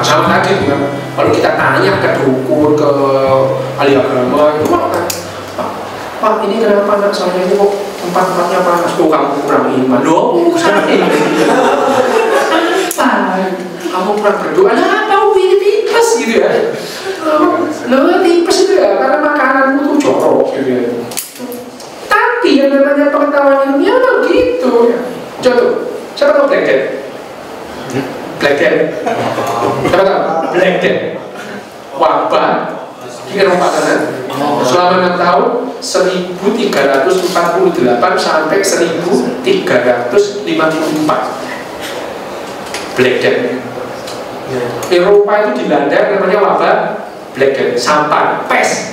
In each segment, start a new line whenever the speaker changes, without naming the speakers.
sama tadi kan, kalau kita tanya ke dukun, ke ahli agama itu Pak, ini kenapa anak saya ini kok tempat-tempatnya panas? Tuh kamu kurang iman. Loh, sakit. Kamu kurang berdoa. Nah, apa ini tipes gitu ya? Loh, tipes itu ya karena makananmu tuh jorok gitu ya. Tapi yang namanya pengetahuan ilmiah memang gitu ya. Contoh, siapa tahu Black Death? Black Death. Siapa tahu? Black Death. Wabah di Eropa sana selama 6 tahun 1348 sampai 1354 Black Death. Eropa itu dilanda namanya wabah Black Death, sampah, pes.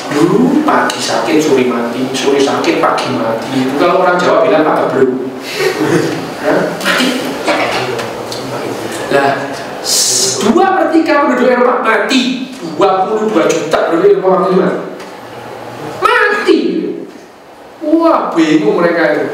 Dulu pagi sakit, sore mati, sore sakit, pagi mati. Itu kalau orang Jawa bilang pakai belu. Mati. Lah, 2/3 penduduk Eropa mati. 22 juta penduduk Eropa itu mati. Wah, bingung mereka itu.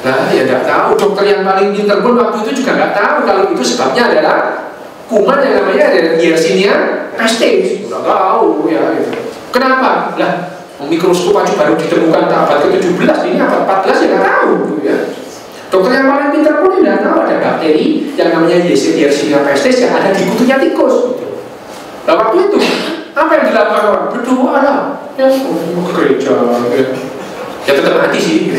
Nah, ya tidak tahu. Dokter yang paling pintar pun waktu itu juga nggak tahu kalau itu sebabnya adalah kuman yang namanya Yersinia pestis. Nggak tahu ya. Gitu. Kenapa? Lah, mikroskop aja baru ditemukan abad ke-17, ini abad 14 ya nggak tahu. Gitu ya. Dokter yang paling pintar pun tidak tahu ada bakteri yang namanya Yersinia pestis yang ada di kutunya tikus. Gitu. Nah, waktu itu apa yang dilakukan orang? Berdoa lah. Ya, ke gereja. Ya tetap mati sih.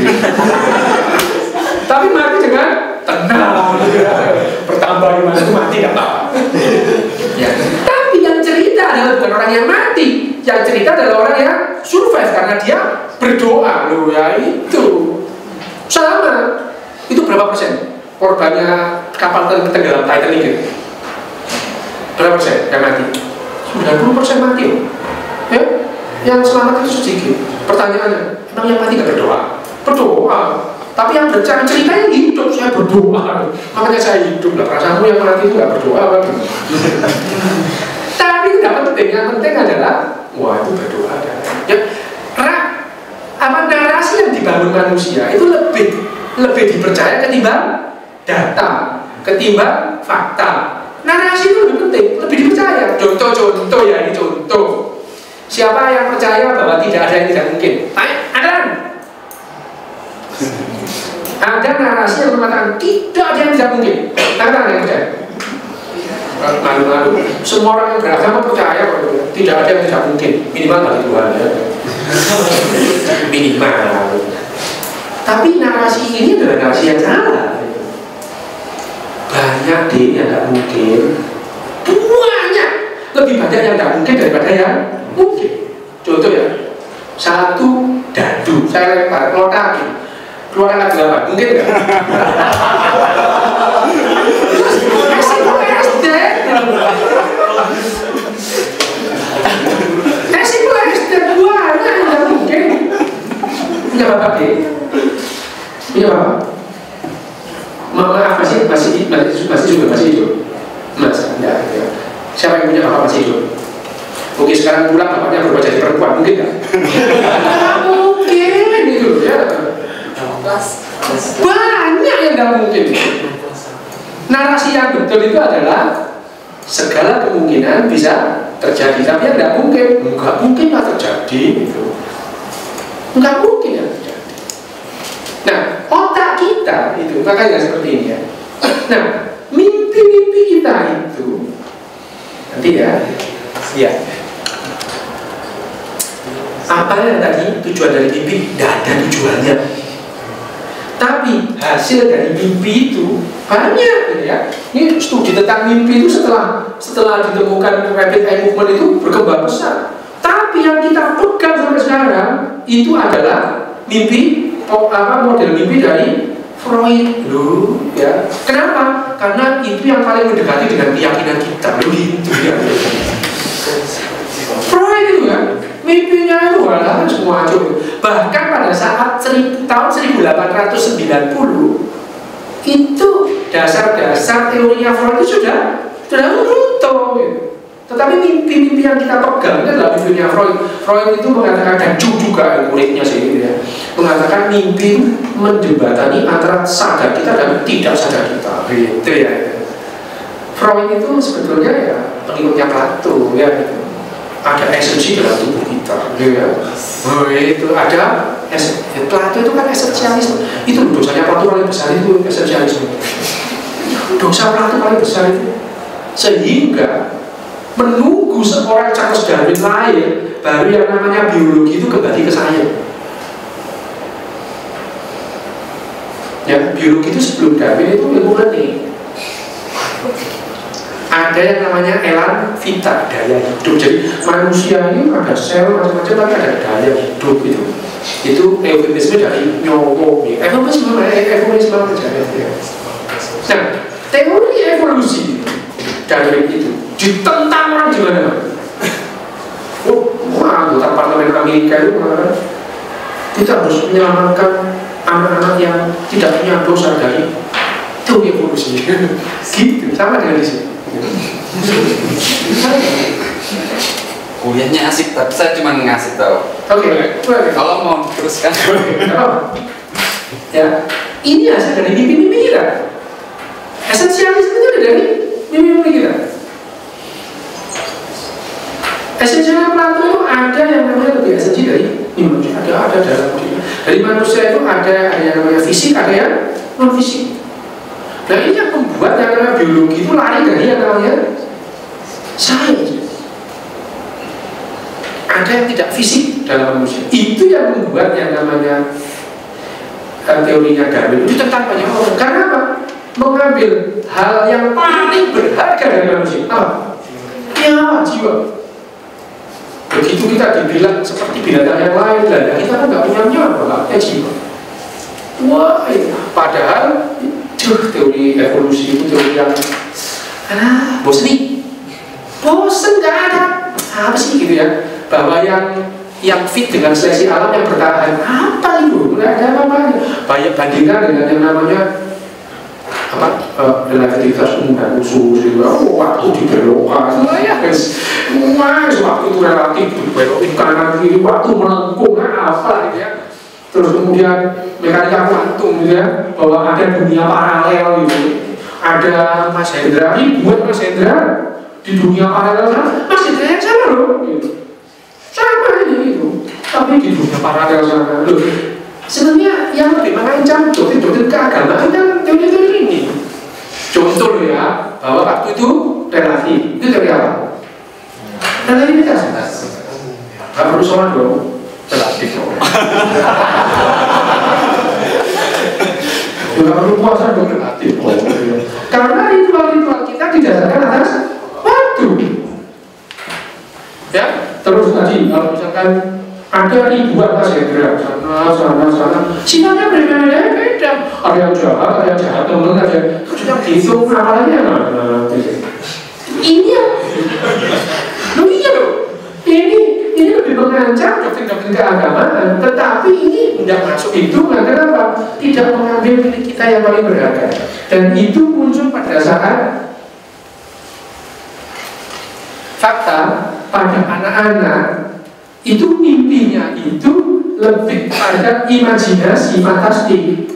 Tapi mati dengan tenang. Bertambah iman itu mati nggak apa-apa. Ya. Tapi yang cerita adalah bukan orang yang mati. Yang cerita adalah orang yang survive karena dia berdoa. Loh ya itu sama. Itu berapa persen korbannya kapal tenggelam Titanic itu? Berapa persen yang mati? 90% mati loh. Ya? Yang selamat itu sedikit. Pertanyaannya, emang yang mati nggak berdoa? Berdoa. Tapi yang ceritanya hidup, saya berdoa. Makanya saya hidup lah. Perasaanmu yang mati itu nggak berdoa kan? Tapi itu nggak penting. Yang penting adalah, wah itu berdoa. Ya, narasi yang dibangun manusia itu lebih dipercaya ketimbang data, ketimbang fakta. Narasi itu lebih penting, lebih dipercaya. Contoh ya, ini contoh. Siapa yang percaya bahwa tidak ada yang tidak mungkin? Ada narasi yang mengatakan tidak ada yang tidak mungkin. Tangan yang percaya. Malu-malu. Semua orang yang beragama percaya bahwa tidak ada yang tidak mungkin. Minimal bagi Tuhan ya. Minimal. Tapi narasi ini adalah narasi yang salah. Banyak deh yang tidak mungkin. Banyak. Lebih banyak yang tidak mungkin daripada yang mungkin. Contoh ya, satu dadu saya lempar lotaki keluar lagu apa? Mungkin nggak? SD banyak yang nggak mungkin. Punya bapak deh, punya bapak. Maaf masih hidup. Mas, enggak. Ya. Siapa yang punya bapak masih hidup? Oke, sekarang pulang bapaknya berubah jadi perempuan, mungkin nggak? Mungkin gitu ya. Banyak yang nggak mungkin. Narasi yang betul itu adalah segala kemungkinan bisa terjadi, tapi yang nggak mungkin lah terjadi gitu. Nggak mungkin ya terjadi. Nah, otak kita itu makanya seperti ini ya. Nah, mimpi-mimpi kita itu nanti ya. Apa yang tadi tujuan dari mimpi? Tidak ada tujuannya. Tapi hasil dari mimpi itu banyak gitu ya. Ini studi tentang mimpi itu setelah ditemukan rapid eye movement itu berkembang besar. Tapi yang kita pegang sampai sekarang itu adalah mimpi, model mimpi dari Freud loh ya. Kenapa? Karena itu yang paling mendekati dengan keyakinan kita loh gitu ya. Freud itu kan mimpinya itu adalah semua aja. Bahkan pada saat tahun 1890 itu dasar-dasar teorinya Freud itu sudah runtuh gitu. Tetapi mimpi-mimpi yang kita pegang itu adalah mimpinya Freud. Freud itu mengatakan, dan juga muridnya sih gitu ya. mengatakan mimpi menjembatani antara sadar kita dan tidak sadar kita, gitu ya. Freud itu sebetulnya ya pengikutnya Plato ya, gitu. Ada esensi dalam tubuh kita, gitu ya. Oh, itu ada Plato itu kan esensialisme. Itu dosanya Plato paling besar itu esensialisme. Dosa Plato paling besar itu, sehingga menunggu seorang Charles Darwin lahir baru yang namanya biologi itu kembali ke saya. Ya, biologi itu sebelum Darwin itu ilmu murni. Ada yang namanya elan vital, daya hidup. Jadi manusia ini ada sel macam-macam, tapi ada daya hidup itu. Itu eufemisme dari nyowo. Eufemisme aja. Nah, teori evolusi Darwin itu ditentang orang di mana-mana. Anggota parlemen Amerika itu mengatakan kita harus menyelamatkan anak-anak yang tidak punya dosa dari teori evolusi. Gitu, sama dengan di sini.
Kuliahnya asik, tapi saya cuma ngasih tahu.
Oke.
Kalau mau teruskan.
Ya, ini hasil dari mimpi-mimpi kita. Esensialisme itu dari mimpi-mimpi kita. Esensial Plato itu ada yang namanya lebih esensi dari mimpi. Ada dalam diri. Dari manusia itu ada yang namanya fisik, ada yang non fisik. Nah ini yang membuat yang namanya biologi itu lari dari yang namanya sains. Ada yang tidak fisik dalam manusia. Itu yang membuat yang namanya teorinya Darwin itu tentang banyak orang. Karena apa? Mengambil hal yang paling berharga dari manusia. Apa? Nyawa, jiwa. Begitu kita dibilang seperti binatang yang lain, dan kita kan nggak punya nyawa, nggak jiwa. Wah, padahal teori evolusi itu teori yang bosen nih, bosen nggak ada apa sih gitu ya, bahwa yang fit dengan seleksi alam yang bertahan apa itu, nggak ada apa-apanya. Banyak bandingkan dengan yang namanya apa relativitas umum dan khusus itu, waktu dibelokkan, ya guys, waktu itu relatif dibelokin kanan kiri, waktu melengkung apa gitu ya. Terus kemudian mekanika kuantum gitu ya, bahwa ada dunia paralel gitu. Ada Mas Hendra, ini buat Mas Hendra di dunia paralel sana, Mas Hendra yang sana loh gitu. Sama ini gitu. Tapi di dunia paralel sana loh. Sebenarnya yang lebih mengancam doktrin-doktrin keagamaan kan teori-teori ini. Contoh loh ya, bahwa waktu itu relatif. Itu teori apa? Relativitas. Gak perlu sholat dong. Relatif dong. Juga perlu puasa dong, relatif. Karena ritual-ritual kita didasarkan atas waktu. Ya, terus tadi kalau misalkan ada ribuan Mas Hendra sana, sifatnya berbeda-beda. Ada yang jahat, temen, ada yang terus yang dihitung amalannya. Ini ya, loh iya loh. Ini lebih mengancam doktrin-doktrin keagamaan, tetapi ini tidak masuk itu karena apa? Tidak mengambil milik kita yang paling berharga. Dan itu muncul pada saat fakta pada anak-anak itu mimpinya itu lebih pada imajinasi fantastik,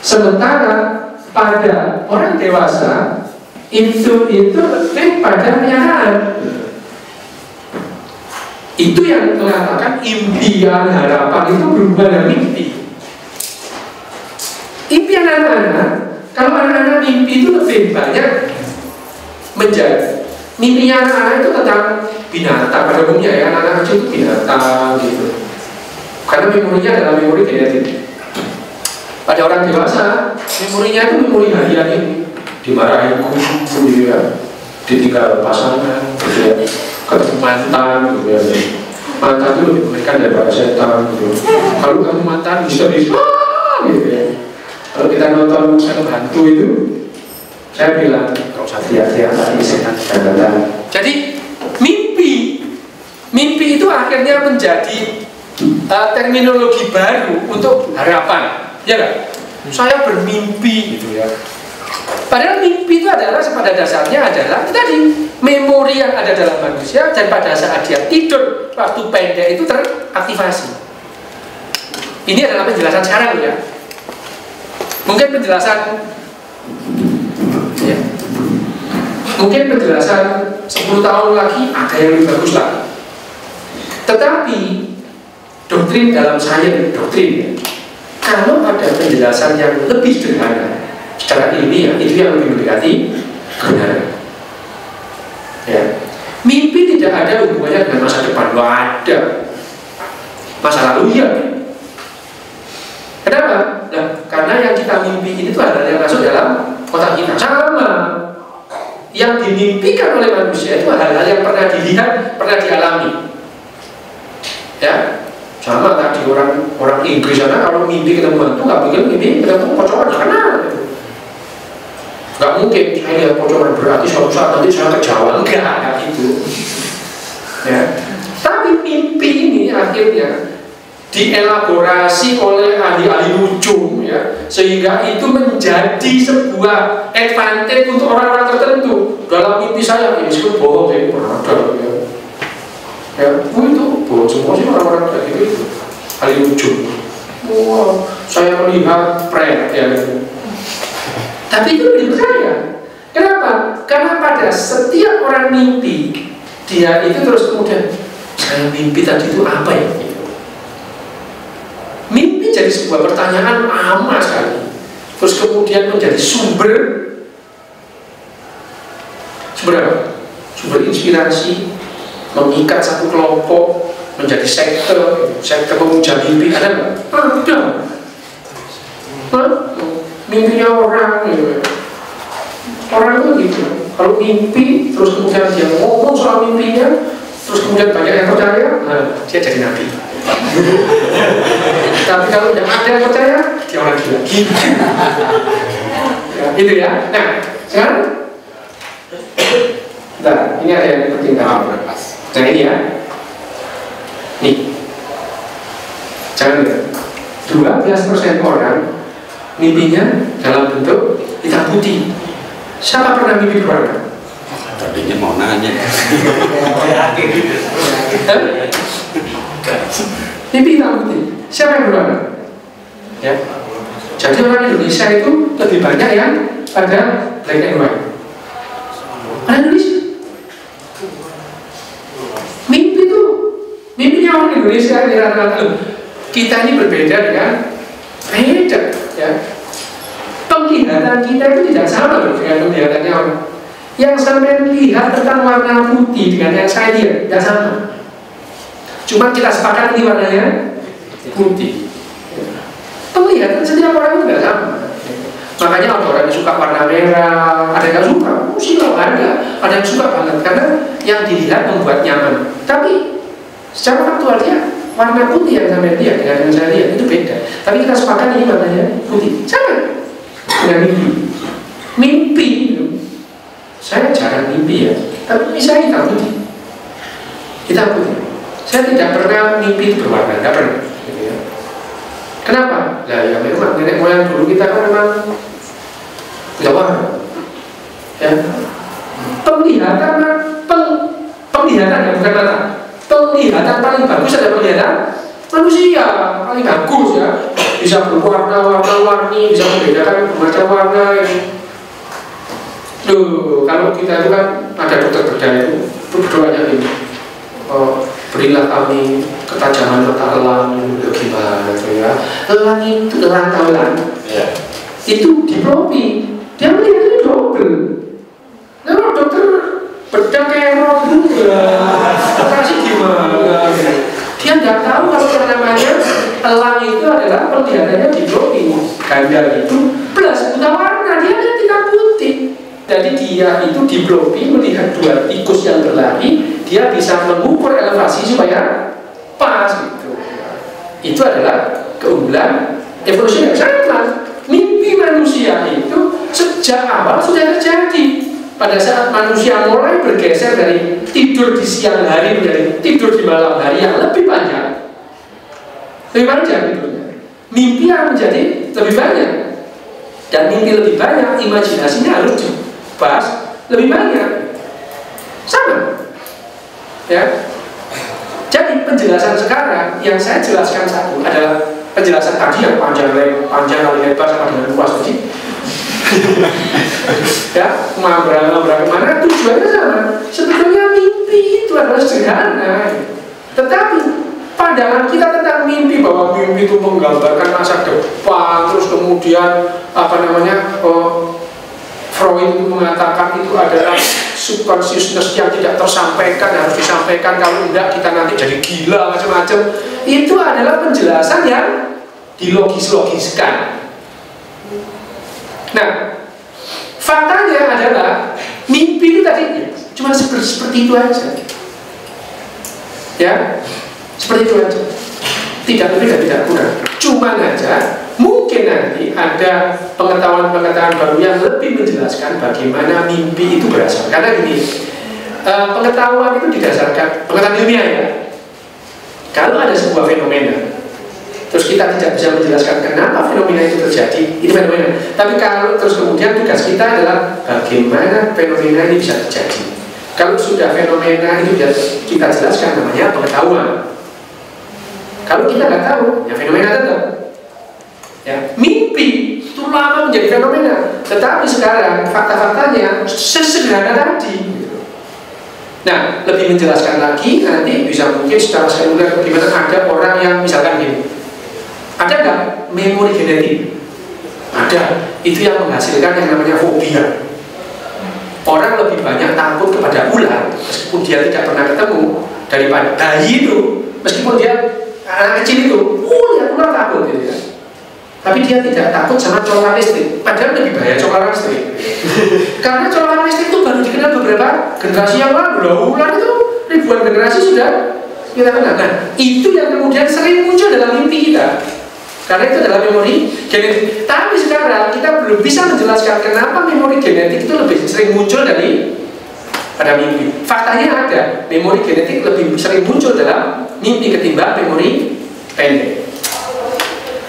sementara pada orang dewasa itu lebih pada kenyataan. Itu yang mengatakan impian harapan itu berubah dari mimpi. Impian anak-anak, kalau anak-anak mimpi itu lebih banyak menjadi mimpinya anak-anak itu tentang binatang pada umumnya ya, anak-anak kecil itu binatang gitu. Karena memorinya adalah memori genetik. Pada orang dewasa, memorinya itu memori harian ini. Dimarahin guru ya, ditinggal pasangan gitu ya, ketemu mantan gitu ya. Mantan itu lebih mengerikan daripada setan gitu. Kalau kamu mantan bisa gitu ya. Kalau kita nonton film hantu itu, saya bilang kau usah teriak-teriak tadi setan datang. Jadi mimpi itu akhirnya menjadi terminologi baru untuk harapan, ya kan? Saya bermimpi gitu ya. Padahal mimpi itu adalah pada dasarnya adalah tadi memori yang ada dalam manusia, dan pada saat dia tidur waktu pendek itu teraktivasi. Ini adalah penjelasan sekarang ya. Mungkin penjelasan ya. Mungkin penjelasan 10 tahun lagi ada yang lebih bagus lagi. Tetapi doktrin dalam sains, doktrin ya, kalau ada penjelasan yang lebih sederhana secara ilmiah, itu yang lebih mendekati kebenaran. Ya. Mimpi tidak ada hubungannya dengan masa depan. Ada. Masa lalu iya. Kenapa? Nah, karena yang kita mimpi ini tuh hal yang masuk dalam otak kita. Sama. Yang dimimpikan oleh manusia itu hal-hal yang pernah dilihat, pernah dialami. Ya, sama tadi orang Inggris sana kalau mimpi ketemu hantu nggak mungkin mimpi ketemu pocongan karena nggak mungkin saya lihat pocongan berarti suatu saat nanti saya ke Jawa, enggak gitu. Ya, tapi mimpi ini akhirnya dielaborasi oleh ahli-ahli ujung ya, sehingga itu menjadi sebuah advantage untuk orang-orang tertentu. Dalam mimpi saya ini meskipun bohong ya, berada ya, itu bohong semua sih orang-orang kayak gitu, ahli ujung. Wah, saya melihat prank ya gitu. Tapi itu lebih percaya. Kenapa? Karena pada setiap orang mimpi dia itu terus kemudian saya mimpi tadi itu apa ya? Mimpi jadi sebuah pertanyaan lama sekali. Terus kemudian menjadi sumber apa? Sumber inspirasi, mengikat satu kelompok menjadi sekte pemuja mimpi. Ada nggak? Ada. Mimpinya orang ya. Orang itu gitu. Kalau mimpi terus kemudian dia ngomong soal mimpinya, terus kemudian banyak yang percaya, nah, dia jadi nabi. Tapi kalau tidak ada yang percaya, dia orang gila. Ya, itu ya. Nah, sekarang, bentar, ini ada yang penting kan? Nah ini ya, nih, jangan lihat. 12% orang mimpinya dalam bentuk hitam putih. Siapa pernah mimpi berwarna?
Tadinya mau nanya.
Mimpi hitam putih. Siapa yang berwarna? Ya. Jadi orang Indonesia itu lebih banyak yang pada black and white. Orang Indonesia. Mimpi itu, mimpinya orang Indonesia di rata-rata. Kita ini berbeda dengan beda, ya. Penglihatan kita itu tidak sama loh dengan penglihatannya orang. Yang sampai lihat tentang warna putih dengan yang saya lihat tidak sama. Cuma kita sepakat ini warnanya putih. Penglihatan setiap orang itu tidak sama. Makanya ada orang yang suka warna merah, ada yang suka, ada yang suka banget karena yang dilihat membuat nyaman. Tapi secara faktual dia warna putih yang sampai lihat dengan yang saya lihat itu beda. Tapi kita sepakat ini warnanya putih. Sama dengan mimpi itu. Saya jarang mimpi ya, tapi misalnya hitam putih. Hitam putih. Saya tidak pernah mimpi berwarna, tidak pernah. Gitu ya. Kenapa? Nah ya memang nenek moyang dulu kita kan memang tidak warna. Ya. Penglihatan ya bukan mata. Penglihatan paling bagus adalah penglihatan manusia paling bagus ya. Bisa berwarna-warni, bisa membedakan macam warna ini. Loh, kalau kita itu kan ada dokter bedah itu berdoanya ini, berilah kami ketajaman mata elang, gimana itu ya? Elang itu elang yeah. Itu diplopi, dia melihat itu double. Nah, kalau dokter bedah kerok juga, operasi gimana? Dia nggak tahu kalau yang namanya elang itu adalah penglihatannya diplopi, ganda itu plus buta warna, dia kan tidak putih. Jadi dia itu diplopi melihat dua tikus yang berlari, dia bisa mengukur elevasi supaya pas gitu. Itu adalah keunggulan evolusi yang sama. Mimpi manusia itu sejak awal sudah terjadi. Pada saat manusia mulai bergeser dari tidur di siang hari menjadi tidur di malam hari yang lebih panjang, tidurnya. Mimpi yang menjadi lebih banyak, dan mimpi lebih banyak, imajinasinya harus pas lebih banyak, sama ya. Jadi penjelasan sekarang yang saya jelaskan satu adalah penjelasan tadi yang panjang kali lebar sama dengan luas tadi. Ya, ngobrol kemana, tujuannya sama. Sebetulnya mimpi itu adalah sederhana, tetapi pandangan kita tentang mimpi, bahwa mimpi itu menggambarkan masa depan, terus kemudian Freud itu mengatakan itu adalah subconsciousness yang tidak tersampaikan, harus disampaikan, kalau tidak kita nanti jadi gila macam-macam. Itu adalah penjelasan yang dilogis-logiskan. Nah, faktanya adalah mimpi itu tadi cuma seperti itu aja, ya, seperti itu aja, tidak lebih dan tidak kurang. Cuma aja mungkin nanti ada pengetahuan-pengetahuan baru yang lebih menjelaskan bagaimana mimpi itu berasal. Karena gini, pengetahuan itu didasarkan pengetahuan ilmiah ya. Kalau ada sebuah fenomena, terus kita tidak bisa menjelaskan kenapa fenomena itu terjadi, itu fenomena. Tapi kalau terus kemudian tugas kita adalah bagaimana fenomena ini bisa terjadi. Kalau sudah fenomena itu kita jelaskan, namanya pengetahuan. Kalau kita nggak tahu, ya fenomena tetap. Ya, mimpi itu lama menjadi fenomena, tetapi sekarang fakta-faktanya sesederhana tadi. Nah, lebih menjelaskan lagi nanti bisa mungkin secara seluler bagaimana ada orang yang misalkan gini. Ada nggak memori genetik? Ada. Itu yang menghasilkan yang namanya fobia. Orang lebih banyak takut kepada ular meskipun dia tidak pernah ketemu, daripada bayi itu meskipun dia anak kecil itu, lihat ular takut gitu ya. Tapi dia tidak takut sama colokan listrik. Padahal lebih bahaya colokan listrik. Karena colokan listrik itu baru dikenal beberapa generasi yang lalu. Ular itu ribuan generasi sudah kita kenal. Nah, itu yang kemudian sering muncul dalam mimpi kita. Karena itu adalah memori genetik. Tapi sekarang kita belum bisa menjelaskan kenapa memori genetik itu lebih sering muncul pada mimpi. Faktanya ada, memori genetik lebih sering muncul dalam mimpi ketimbang memori pendek.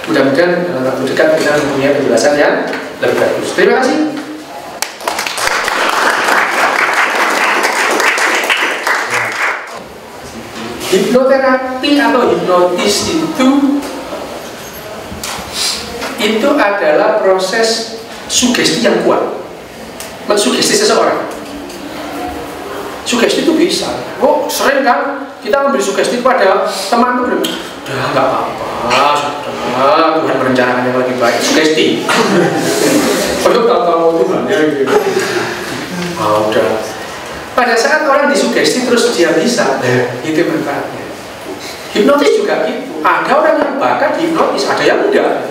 Mudah-mudahan dalam waktu dekat kita mempunyai penjelasan yang lebih bagus. Terima kasih. Hipnoterapi atau hipnotis itu adalah proses sugesti yang kuat, mensugesti seseorang. Sugesti itu bisa. Sering kan kita memberi sugesti kepada teman itu, udah nggak apa-apa, sudah Tuhan merencanakan yang lebih baik. Sugesti. Padahal tahu Tuhan ya gitu. Udah. Pada saat orang disugesti terus dia bisa, itu manfaatnya. Hipnotis juga gitu. Ada orang yang bakat hipnotis, ada yang enggak.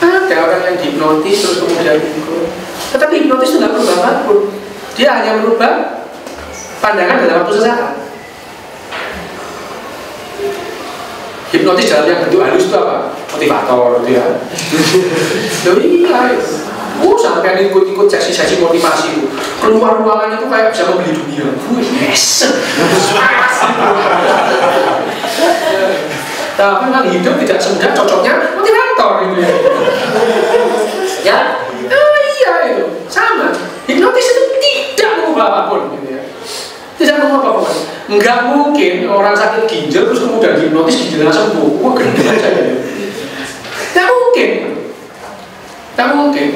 Ada orang yang dihipnotis terus kemudian ikut. Tetapi hipnotis itu nggak berubah apapun. Dia hanya merubah pandangan dalam waktu sesaat. Hipnotis dalam yang bentuk halus itu apa? Motivator itu ya. Iya. Sampai ikut-ikut sesi-sesi motivasi itu. Keluar ruangan itu kayak bisa membeli dunia. Yes. Tapi memang hidup tidak semudah cocoknya motivator gitu ya. Ya, iya itu sama. Hipnotis itu tidak mengubah apapun gitu ya. Tidak mengubah apapun. Enggak mungkin orang sakit ginjal terus kemudian hipnotis ginjalnya sembuh. Wah, gendeng aja gitu. Tidak mungkin. Tidak mungkin.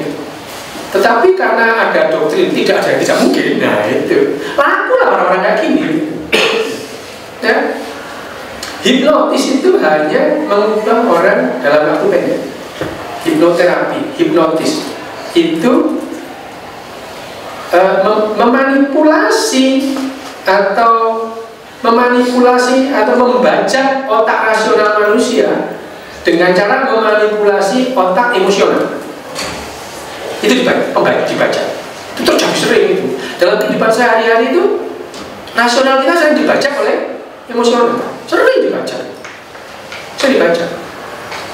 Tetapi karena ada doktrin tidak ada yang tidak mungkin. Nah itu lakulah orang-orang kayak gini. Ya. Hipnotis itu hanya mengubah orang dalam waktu pendek. Hipnoterapi, hipnotis itu memanipulasi atau membaca otak rasional manusia dengan cara memanipulasi otak emosional. Itu dibaca. Itu terjadi sering itu. Dalam kehidupan sehari-hari itu rasional kita sering dibaca oleh emosional. Sering dibaca.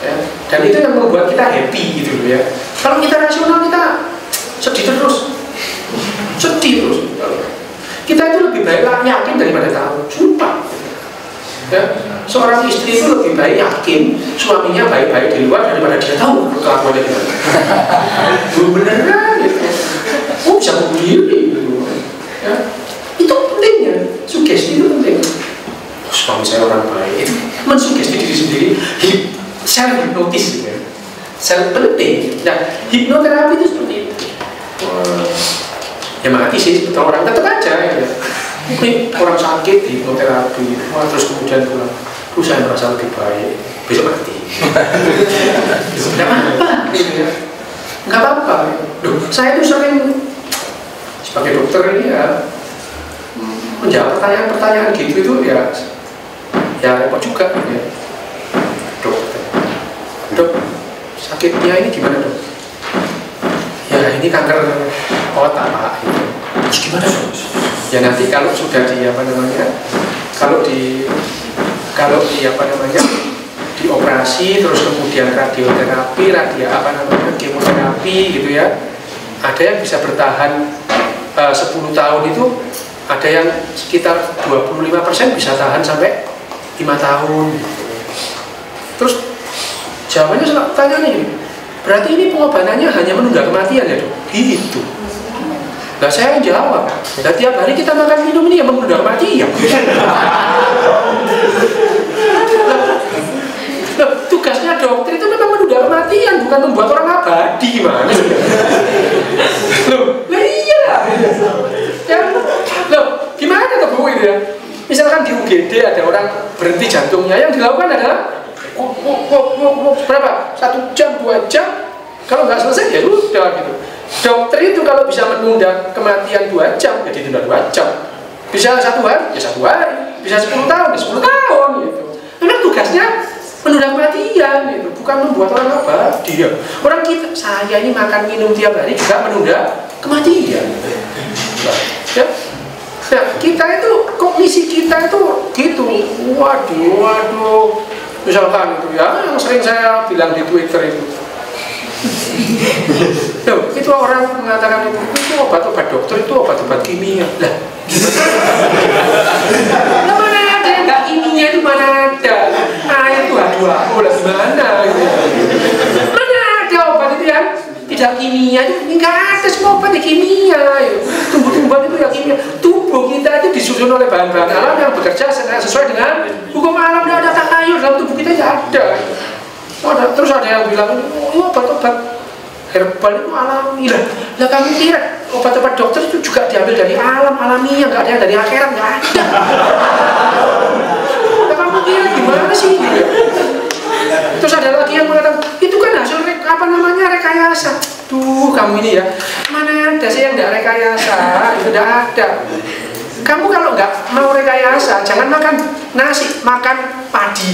Ya. Dan itu yang membuat kita happy gitu ya. Kalau kita rasional kita sedih terus. Kita itu lebih baik yakin daripada tahu. Sumpah. Ya. Seorang istri itu lebih baik yakin suaminya baik-baik di luar daripada dia tahu kelakuannya gimana. Beneran gitu. Bisa bunuh diri gitu. Ya. Itu pentingnya. Sugesti itu penting. Suami saya orang baik, itu mensugesti diri sendiri. self hipnotis gitu. Self penting. Nah, hipnoterapi itu seperti itu. Ya mati sih sebetulnya orang tetap aja ya. Orang sakit di hipnoterapi, terus kemudian pulang, terus saya merasa lebih baik, besok mati. Nggak apa-apa, gitu ya. Nggak apa-apa. Loh, saya tuh sering sebagai dokter ini ya menjawab pertanyaan-pertanyaan gitu itu ya repot juga ya. Dok, sakitnya ini gimana dok? Ya ini kanker otak pak. Terus gimana dok? Ya nanti kalau sudah di dioperasi terus kemudian radioterapi, kemoterapi gitu ya. Ada yang bisa bertahan 10 tahun itu, ada yang sekitar 25% bisa tahan sampai 5 tahun. Terus jawabannya saya tanya nih, berarti ini pengobatannya hanya menunda kematian ya dok? Gitu. Nah saya jawab, nah tiap hari kita makan minum ini yang menunda kematian. Nah, tugasnya dokter itu memang menunda kematian, bukan membuat orang abadi gimana? Loh, iya lah. Ya, loh, gimana tuh bu ini ya? Misalkan di UGD ada orang berhenti jantungnya, yang dilakukan adalah berapa? 1 jam, 2 jam. Kalau nggak selesai ya udah gitu. Dokter itu kalau bisa menunda kematian 2 jam, ya ditunda 2 jam. Bisa 1 hari, ya 1 hari. Bisa 10 tahun, ya 10 tahun gitu. Memang tugasnya menunda kematian gitu, bukan membuat orang abadi ya. Orang kita, saya ini makan minum tiap hari juga menunda kematian. Ya. Nah, kita itu, kognisi kita itu gitu. Waduh. Misalkan itu ya, yang sering saya bilang di Twitter itu. Loh, itu orang mengatakan itu obat-obat dokter, itu obat-obat kimia. Lah, mana ada yang nggak kimia itu, mana ada? Air itu H2O lah, gimana gitu. Mana ada obat itu yang tidak kimia itu? Nggak ada semua obat yang kimia. Tumbuh-tumbuhan itu yang kimia. Tubuh kita itu disusun oleh bahan-bahan alam yang bekerja sesuai dengan hukum alam. Tidak ada takayul dalam tubuh kita, tidak ada. Terus ada yang bilang, oh obat-obat herbal itu alami lah. Lah kami kira obat-obat dokter itu juga diambil dari alam alamiah, nggak ada yang dari akhirat, nggak ada. Lah kamu kira gimana sih? Gitu. Terus ada lagi yang mengatakan itu kan hasil rekayasa. Tuh kamu ini ya, mana ada sih yang nggak rekayasa? Itu tidak ada. Kamu kalau nggak mau rekayasa, jangan makan nasi, makan padi.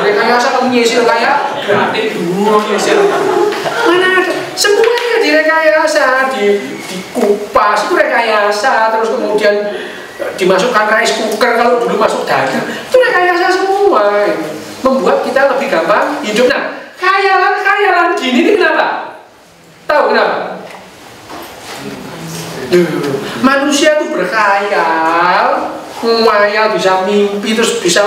Rekayasa kamu nyisir kayak gratis dulu nyisir. Mana ada? Semuanya direkayasa, dikupas itu rekayasa, terus kemudian dimasukkan rice cooker kalau dulu masuk daging, itu rekayasa semua. Membuat kita lebih gampang hidup. Nah, khayalan gini ini kenapa? Tahu kenapa? Manusia itu berkhayal, bisa mimpi, terus bisa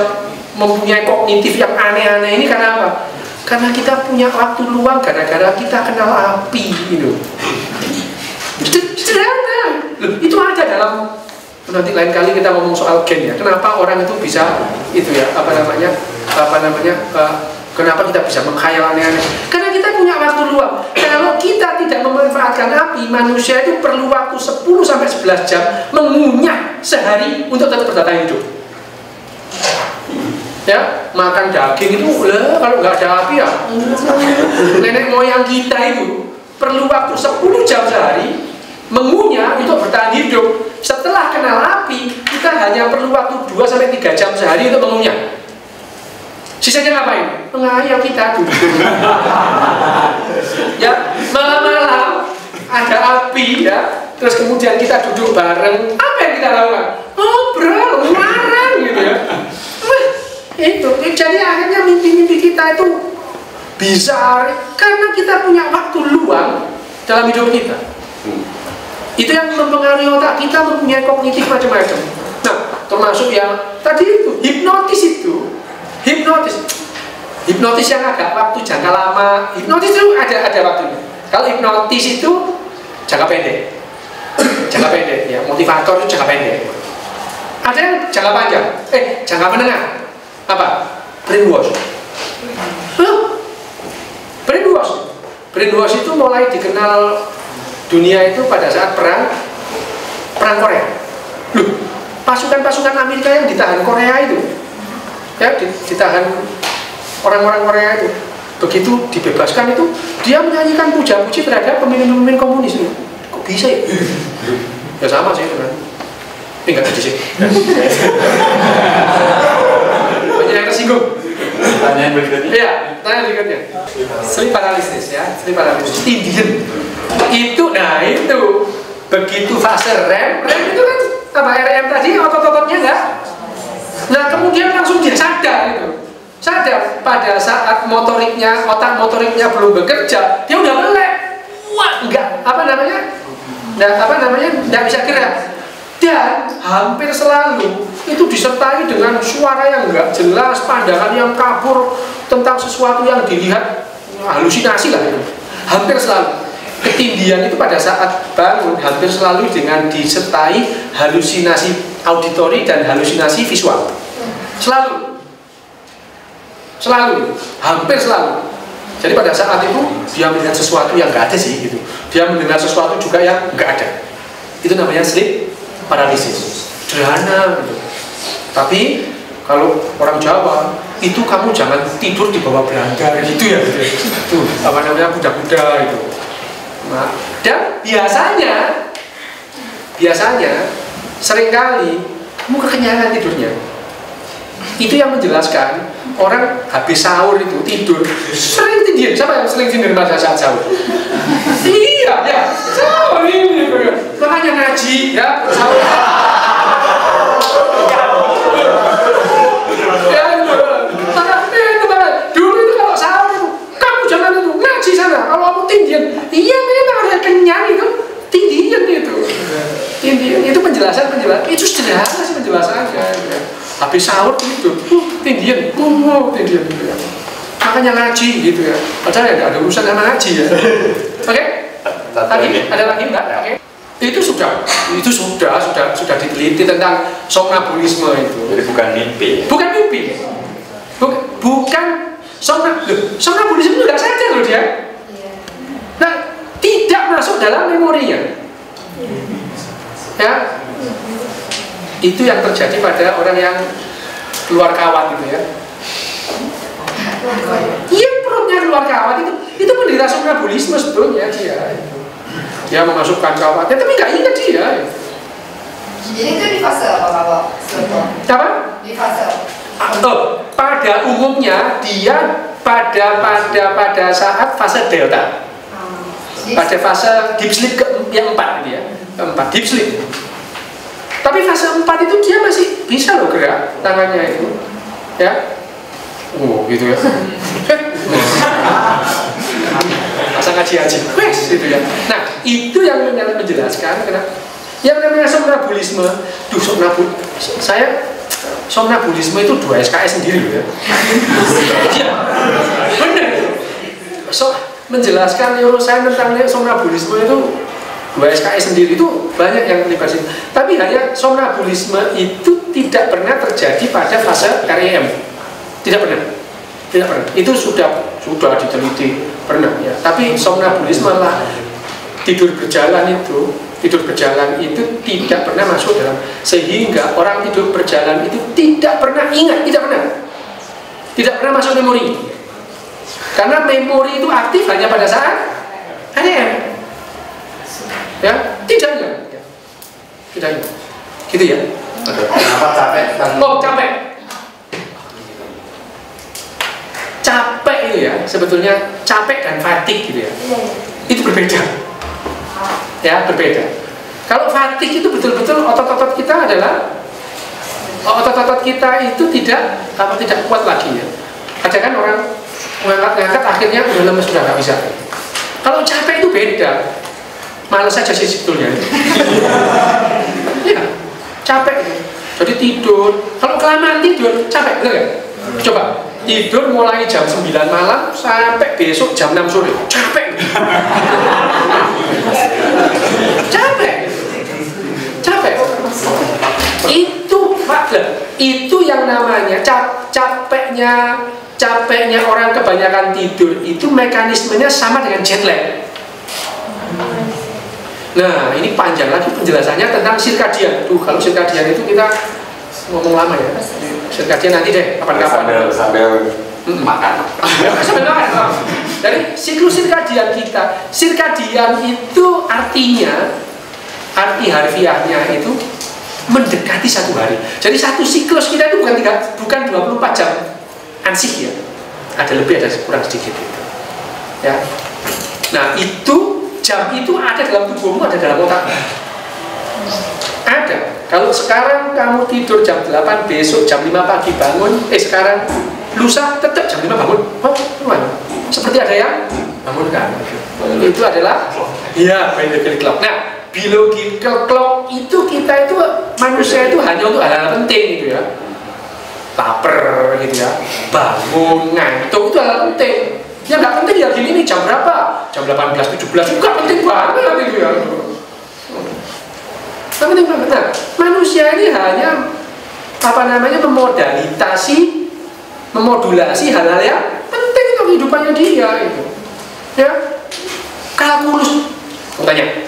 mempunyai kognitif yang aneh-aneh ini karena apa? Karena kita punya waktu luang gara-gara kita kenal api gitu. Sederhana. Itu ada dalam, nanti lain kali kita ngomong soal gen ya. Kenapa orang itu bisa itu ya, kenapa kita bisa mengkhayal aneh-aneh? Karena kita punya waktu luang. Kalau kita tidak memanfaatkan api, manusia itu perlu waktu 10-11 jam mengunyah sehari untuk tetap bertahan hidup. Ya, makan daging itu kalau nggak ada api ya, nenek moyang kita itu perlu waktu 10 jam sehari mengunyah untuk bertahan hidup. Setelah kenal api, kita hanya perlu waktu 2-3 jam sehari untuk mengunyah. Sisanya ngapain? Mengayal kita tuh. Ya, malam-malam ada api ya, terus kemudian kita duduk bareng. Apa yang kita lakukan? Ngobrol, ngarang gitu ya. Itu, jadi akhirnya mimpi-mimpi kita itu bisa karena kita punya waktu luang dalam hidup kita. Itu yang mempengaruhi otak kita, mempunyai kognitif macam-macam. Nah, termasuk yang tadi itu hipnotis yang agak waktu jangka lama. Hipnotis itu ada waktunya. Kalau hipnotis itu jangka pendek ya, motivator itu jangka pendek. Ada yang jangka panjang, jangka menengah. Apa? Brainwash. Brainwash itu mulai dikenal dunia itu pada saat perang Korea. Loh, pasukan-pasukan Amerika yang ditahan Korea itu, ya ditahan orang-orang Korea itu, begitu dibebaskan itu, dia menyanyikan puja-puji terhadap pemimpin-pemimpin komunis itu. Kok bisa ya? Ya sama sih kan. Enggak jadi sih. Banyak yang tersinggung.
Pertanyaan berikutnya.
Iya, tanya berikutnya. Sleep paralysis ya, sleep paralysis. Indian. Itu, nah itu begitu fase REM itu kan apa REM tadi otot-ototnya enggak. Nah kemudian langsung dia sadar gitu. Sadar pada saat motoriknya, otak motoriknya belum bekerja, dia udah melek. Wah, enggak, enggak bisa gerak. Dan hampir selalu itu disertai dengan suara yang enggak jelas, pandangan yang kabur tentang sesuatu yang dilihat, halusinasi lah itu. Hampir selalu. Ketindihan itu pada saat bangun hampir selalu dengan disertai halusinasi auditori dan halusinasi visual. Selalu, hampir selalu. Jadi pada saat itu dia melihat sesuatu yang nggak ada sih gitu. Dia mendengar sesuatu juga yang nggak ada. Itu namanya sleep paralysis. Sederhana gitu. Tapi kalau orang Jawa itu kamu jangan tidur di bawah beranda gitu ya. Tuh apa namanya kuda-kuda itu. Nah, dan biasanya seringkali kamu kekenyangan tidurnya. Itu yang menjelaskan orang habis sahur itu tidur sering tindihan. Siapa yang sering tindihan pada saat sahur? Iya ya, sahur ini makanya ngaji ya sahur. Dulu itu kalau sahur itu kamu jangan itu ngaji sana. Kalau kamu tindihan, iya memang ada kenyang itu tindihan itu. Tindihan itu penjelasan itu sederhana sih penjelasannya. Habis sahur itu, tindihan gitu ya. Makanya ngaji gitu ya. Padahal ya ada urusan sama ngaji ya. Oke? Ada lagi enggak? Oke. Itu sudah diteliti tentang somnambulisme itu.
Jadi bukan mimpi.
Bukan mimpi. Bukan somnambulisme itu enggak sadar loh dia. Nah, tidak masuk dalam memorinya. Ya. Itu yang terjadi pada orang yang keluar kawat gitu ya. Iya, perutnya keluar kawat itu menderita somnambulisme sebetulnya dia. Dia memasukkan kawatnya tapi nggak ingat dia.
Jadi itu di fase apa?
Apa?
Di fase.
Pada umumnya dia pada saat fase delta. Pada fase deep sleep yang 4 gitu ya. Keempat deep sleep. Tapi fase 4 itu dia masih bisa loh gerak tangannya itu, ya, gitu ya. Masa ngaji-ngaji, gitu ya. Nah, itu yang menjelaskan kenapa yang namanya somnambulisme. Somnambulisme itu 2 SKS sendiri loh ya. Bener. Menjelaskan neuroscience tentang somnambulisme itu 2 SKS sendiri itu banyak yang terlibat. Tapi hanya somnambulisme itu tidak pernah terjadi pada fase REM. Tidak pernah. Itu sudah diteliti pernah ya. Tapi somnambulisme lah tidur berjalan itu tidak pernah masuk dalam, sehingga orang tidur berjalan itu tidak pernah ingat, tidak pernah masuk memori. Karena memori itu aktif hanya pada saat REM. Ya, tidak ingat. Gitu ya.
Kenapa capek?
Capek itu ya, sebetulnya capek dan fatigue gitu ya. Itu berbeda. Ya, berbeda. Kalau fatigue itu betul-betul otot-otot kita itu tidak kuat lagi ya. Ada kan orang mengangkat akhirnya udah lemes, sudah nggak bisa. Kalau capek itu beda. Males aja sih sebetulnya. Ya, capek itu. Jadi tidur, kalau kelamaan tidur capek, bener gak? Coba tidur mulai jam 9 malam sampai besok jam 6 sore, capek. Capek. Itu yang namanya capeknya orang kebanyakan tidur itu mekanismenya sama dengan jet lag. Nah, ini panjang lagi penjelasannya tentang sirkadian. Kalau sirkadian itu kita ngomong lama ya. Sirkadian nanti deh, kapan-kapan.
Sambil makan.
Sambil makan. Jadi siklus sirkadian kita, sirkadian itu artinya, arti harfiahnya itu mendekati 1 hari. Jadi satu siklus kita itu bukan 24 jam ansih ya. Ada lebih, ada kurang sedikit. Ya. Nah, itu jam itu ada dalam tubuhmu, ada dalam otakmu. Ada. Kalau sekarang kamu tidur jam 8, besok jam 5 pagi bangun, sekarang lusa tetap jam 5 bangun. Oh, gimana? Seperti ada yang bangunkan. Itu adalah ya biological clock. Nah, biological clock itu kita itu manusia itu hanya untuk hal-hal penting gitu ya. Laper gitu ya. Bangun, ngantuk itu hal penting. Yang nggak penting ya gini nih, jam berapa? Jam 18, 17 juga penting banget gitu ya. Penting banget. Nah, manusia ini hanya memodulasi hal-hal yang penting untuk kehidupannya dia itu. Ya, kalkulus. Aku tanya,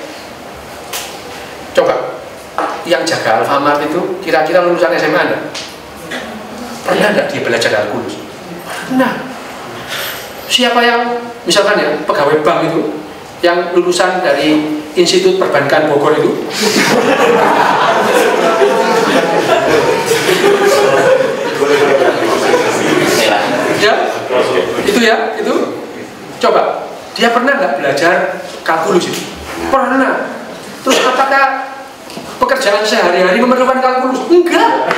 coba yang jaga Alfamart itu kira-kira lulusan SMA Anda? Pernah nggak dia belajar kalkulus? Pernah. Siapa yang misalkan ya pegawai bank itu yang lulusan dari Institut Perbankan Bogor itu? Ya, itu. Coba, dia pernah nggak belajar kalkulus itu? Pernah. Terus apakah pekerjaan sehari-hari memerlukan kalkulus? Enggak.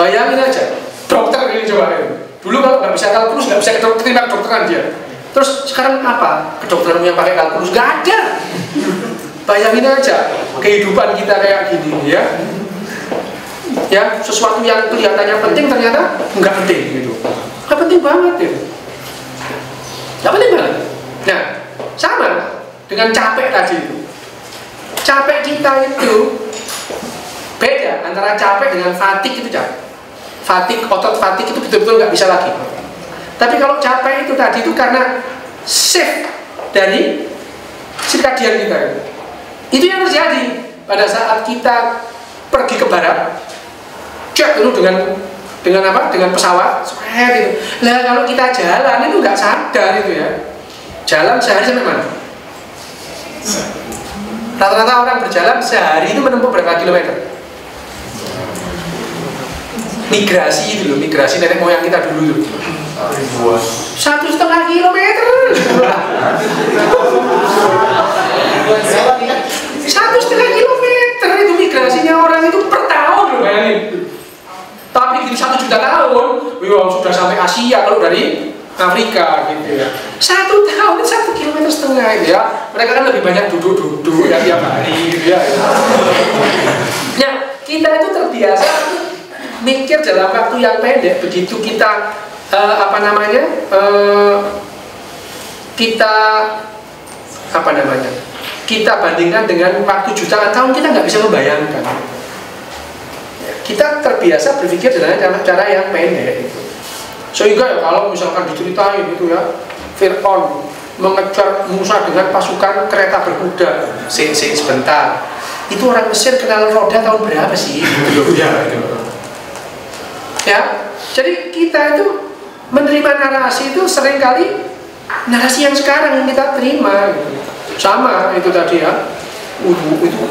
Bayangin aja. Dokter ini coba dulu kalau nggak bisa kalkulus nggak bisa terima kedokteran dia. Terus sekarang apa kedokteran yang pakai kalkulus? Nggak ada. Bayangin aja kehidupan kita kayak gini ya. Ya, sesuatu yang kelihatannya penting ternyata nggak penting gitu. Nggak penting banget gitu. Nggak penting banget. Nah, sama dengan capek tadi itu. Capek kita itu beda antara capek dengan fatigue itu capek. Otot fatigue itu betul-betul nggak bisa lagi. Tapi kalau capek itu tadi itu karena shift dari sirkadian kita. Itu yang terjadi pada saat kita pergi ke barat, cek dulu dengan apa? Dengan pesawat, gitu. Lah kalau kita jalan itu nggak sadar itu ya. Jalan sehari sampai mana? Rata-rata orang berjalan sehari itu menempuh berapa kilometer? Migrasi itu loh, migrasi nenek moyang kita dulu tuh 1,5 kilometer. 1,5 kilometer itu migrasinya orang itu per tahun loh bayangin. Tapi di 1 juta tahun, sudah sampai Asia kalau dari Afrika gitu ya. 1 tahun 1,5 kilometer itu ya. Mereka kan lebih banyak duduk-duduk ya tiap hari gitu ya. Nah, kita itu terbiasa mikir dalam waktu yang pendek. Begitu kita kita bandingkan dengan waktu jutaan tahun, kita nggak bisa membayangkan. Kita terbiasa berpikir dengan cara yang pendek gitu. Sehingga ya kalau misalkan diceritain gitu ya, Fir'aun mengejar Musa dengan pasukan kereta berkuda. Sebentar, itu orang Mesir kenal roda tahun berapa sih? Ya, jadi kita itu menerima narasi itu seringkali narasi yang sekarang yang kita terima gitu. Sama itu tadi ya, itu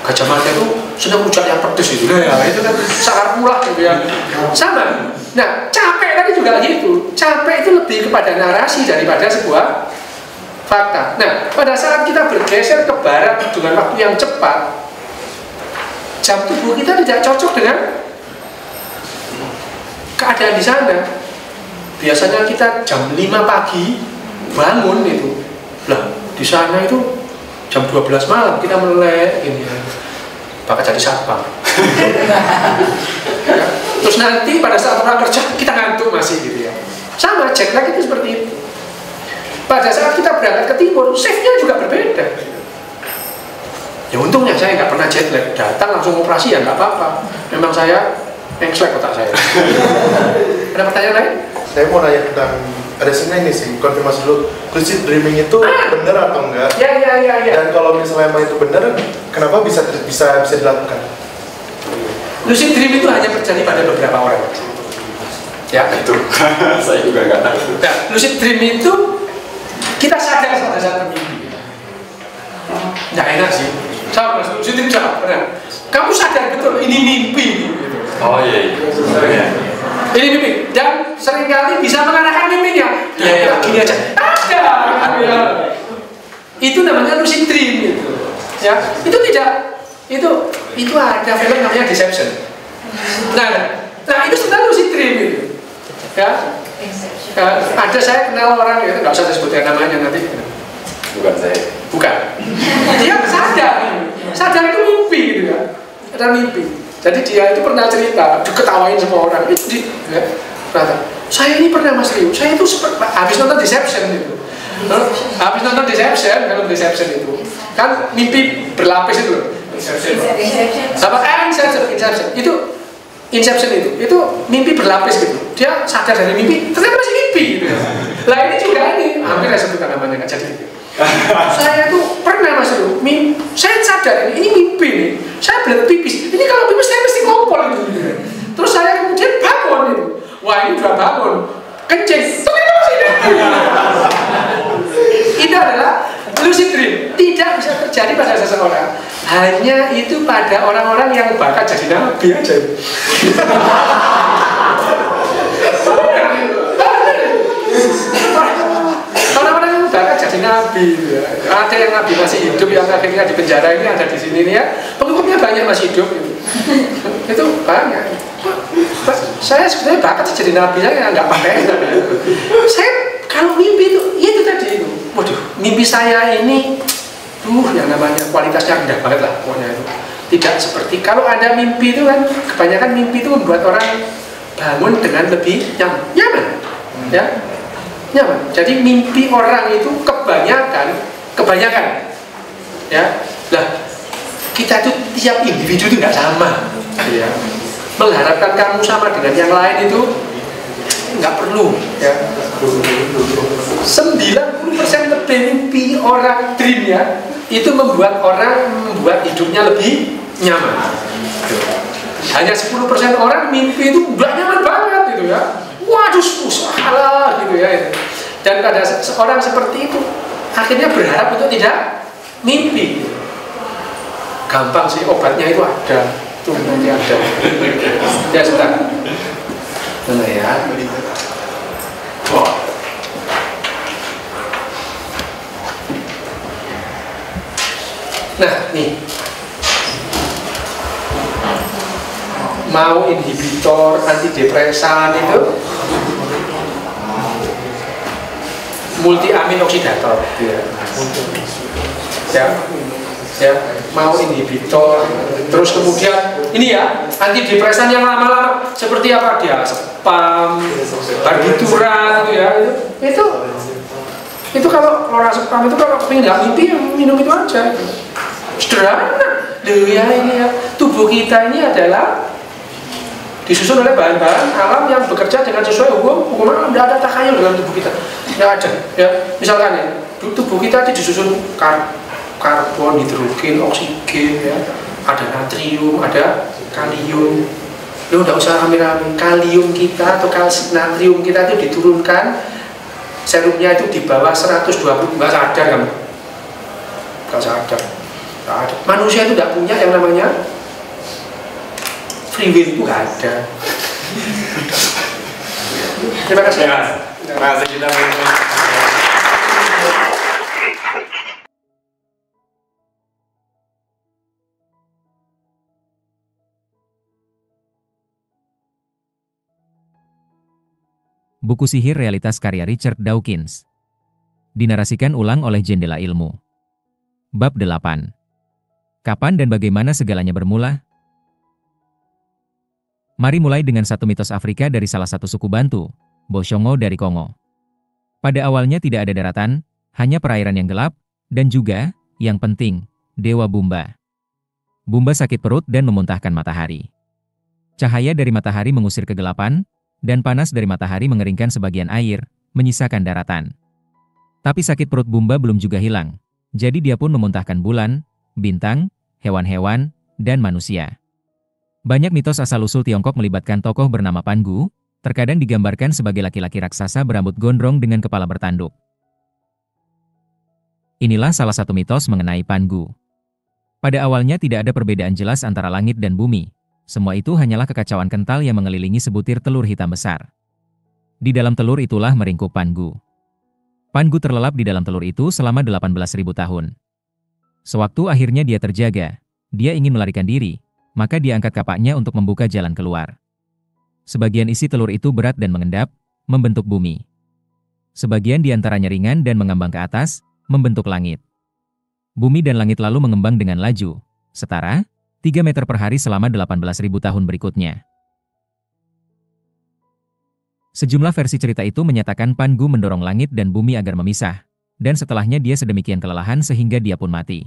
Gajah Mada itu sedang rujak yang pedes itu ya, itu kan sakar pulah gitu ya. Sama. Nah, capek tadi juga gitu. Capek itu lebih kepada narasi daripada sebuah fakta. Nah, pada saat kita bergeser ke barat dengan waktu yang cepat, jam tubuh kita tidak cocok dengan keadaan di sana. Biasanya kita jam 5 pagi bangun itu. Lah, di sana itu jam 12 malam kita melek ini ya. Bakal jadi satpam. Ya. Terus nanti pada saat orang kerja kita ngantuk masih gitu ya. Sama, jet lag itu seperti itu. Pada saat kita berangkat ke timur, shift-nya juga berbeda. Ya untungnya saya nggak pernah jet lag, datang langsung operasi ya nggak apa-apa. Memang saya Engslek otak saya. Ada pertanyaan lain?
Saya mau nanya tentang ada sini ini sih, konfirmasi dulu. Lucid dreaming itu benar atau enggak?
Ya.
Dan kalau misalnya emang itu benar, kenapa bisa dilakukan?
Lucid dream itu hanya terjadi pada beberapa orang. Ya,
Itu saya juga nggak tahu.
nah, lucid dream itu kita sadar pada saat bermimpi. Nggak enak sih. Sama, lucid dream sama. Benar. Kamu sadar betul ini mimpi. Gitu.
Oh iya.
Ini mimpi. Dan seringkali bisa mengarahkan mimpinya.
Iya.
Gini aja. Ada. Ya. Itu namanya lucid dream. Gitu. Ya, itu tidak. Itu ada film namanya Deception. Nah itu sebenarnya lucid dream itu. Ya, ada saya kenal orang itu nggak usah disebutkan namanya nanti.
Bukan saya.
Bukan. Dia sadar itu mimpi gitu ya. Ada mimpi. Jadi dia itu pernah cerita, diketawain semua orang. Ya, ternyata saya ini pernah Mas Rio. Saya itu habis nonton Deception itu. Habis nonton Deception, film Deception itu kan mimpi berlapis itu loh. Inception itu mimpi berlapis gitu. Dia sadar dari mimpi, ternyata masih mimpi gitu. Lah ini juga hampir saya sebutkan namanya nggak jadi. Saya itu pernah Mas Ru, saya sadar ini mimpi nih. Saya berat pipis. Ini kalau pipis saya mesti ngompol gitu. Terus saya kemudian bangun itu. Wah ini udah bangun, kencing. Ternyata masih mimpi. Itu adalah lucid dream. Tidak bisa terjadi pada seseorang. Hanya itu pada orang-orang yang bakat jadi nabi aja. Orang-orang yang bakat jadi nabi. Ada yang nabi masih hidup, yang akhirnya di penjara ini ada di sini nih ya. Pengikutnya banyak masih hidup. Itu banyak. Saya sebenarnya bakat jadi nabi, saya nggak pakai. Saya kalau mimpi itu tadi itu. Waduh, mimpi saya ini yang namanya kualitasnya rendah banget lah pokoknya itu. Tidak seperti kalau Anda mimpi itu kan kebanyakan mimpi itu membuat orang bangun dengan lebih nyaman. Ya. Nyaman. Jadi mimpi orang itu kebanyakan ya. Lah kita itu tiap individu itu nggak sama ya. Mengharapkan kamu sama dengan yang lain itu nggak perlu ya. 90% lebih mimpi orang dreamnya itu membuat hidupnya lebih nyaman. Hanya 10% orang mimpi itu nggak nyaman banget gitu ya. Waduh salah gitu ya. Dan pada seorang seperti itu akhirnya berharap untuk tidak mimpi. Gampang sih, obatnya itu ada. Tuh nanti ada. Ya sebentar. Mana ya? Nah, nih. Mau inhibitor, antidepresan itu multi amin oksidator ya, mau inhibitor, terus kemudian ini ya, antidepresan yang lama-lama seperti apa dia, spam, barbituran gitu ya, itu kalau orang spam itu kalau pengen nggak mimpi minum itu aja, sederhana, ya ini ya, tubuh kita ini adalah disusun oleh bahan-bahan alam yang bekerja dengan sesuai hukum alam. Tidak ada takhayul dalam tubuh kita, tidak ada ya. Misalkan ya, tubuh kita disusun karbon, hidrogen, oksigen ya, ada natrium, ada kalium. Lo tidak usah rame-rame, kalium kita atau natrium kita itu diturunkan, serumnya itu di bawah 120, nggak sadar kamu, nggak sadar. Manusia itu tidak punya yang namanya free will, itu nggak ada. Terima kasih.
Terima kasih kita.
Buku Sihir Realitas karya Richard Dawkins. Dinarasikan ulang oleh Jendela Ilmu. Bab 8. Kapan dan bagaimana segalanya bermula? Mari mulai dengan satu mitos Afrika dari salah satu suku Bantu, Bosongo dari Kongo. Pada awalnya tidak ada daratan, hanya perairan yang gelap, dan juga, yang penting, Dewa Bumba. Bumba sakit perut dan memuntahkan matahari. Cahaya dari matahari mengusir kegelapan, dan panas dari matahari mengeringkan sebagian air, menyisakan daratan. Tapi sakit perut Bumba belum juga hilang, jadi dia pun memuntahkan bulan, bintang, hewan-hewan, dan manusia. Banyak mitos asal-usul Tiongkok melibatkan tokoh bernama Pan Gu, terkadang digambarkan sebagai laki-laki raksasa berambut gondrong dengan kepala bertanduk. Inilah salah satu mitos mengenai Pan Gu. Pada awalnya tidak ada perbedaan jelas antara langit dan bumi. Semua itu hanyalah kekacauan kental yang mengelilingi sebutir telur hitam besar. Di dalam telur itulah meringkuk Pan Gu. Pan Gu terlelap di dalam telur itu selama 18.000 tahun. Sewaktu akhirnya dia terjaga, dia ingin melarikan diri, maka dia angkat kapaknya untuk membuka jalan keluar. Sebagian isi telur itu berat dan mengendap, membentuk bumi. Sebagian diantaranya ringan dan mengambang ke atas, membentuk langit. Bumi dan langit lalu mengembang dengan laju, setara 3 meter per hari selama 18.000 tahun berikutnya. Sejumlah versi cerita itu menyatakan Pan Gu mendorong langit dan bumi agar memisah, dan setelahnya dia sedemikian kelelahan sehingga dia pun mati.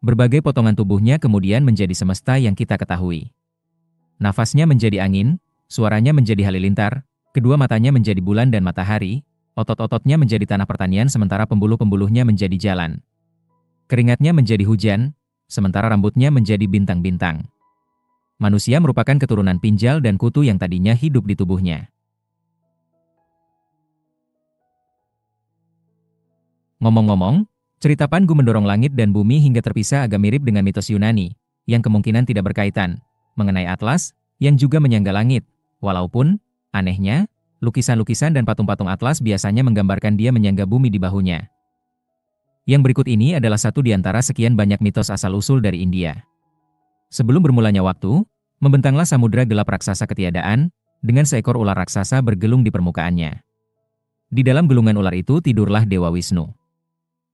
Berbagai potongan tubuhnya kemudian menjadi semesta yang kita ketahui. Nafasnya menjadi angin, suaranya menjadi halilintar, kedua matanya menjadi bulan dan matahari, otot-ototnya menjadi tanah pertanian sementara pembuluh-pembuluhnya menjadi jalan. Keringatnya menjadi hujan, sementara rambutnya menjadi bintang-bintang. Manusia merupakan keturunan pinjal dan kutu yang tadinya hidup di tubuhnya. Ngomong-ngomong, cerita Pan Gu mendorong langit dan bumi hingga terpisah agak mirip dengan mitos Yunani, yang kemungkinan tidak berkaitan, mengenai Atlas, yang juga menyangga langit, walaupun, anehnya, lukisan-lukisan dan patung-patung Atlas biasanya menggambarkan dia menyangga bumi di bahunya. Yang berikut ini adalah satu di antara sekian banyak mitos asal-usul dari India. Sebelum bermulanya waktu, membentanglah samudera gelap raksasa ketiadaan, dengan seekor ular raksasa bergelung di permukaannya. Di dalam gelungan ular itu tidurlah Dewa Wisnu.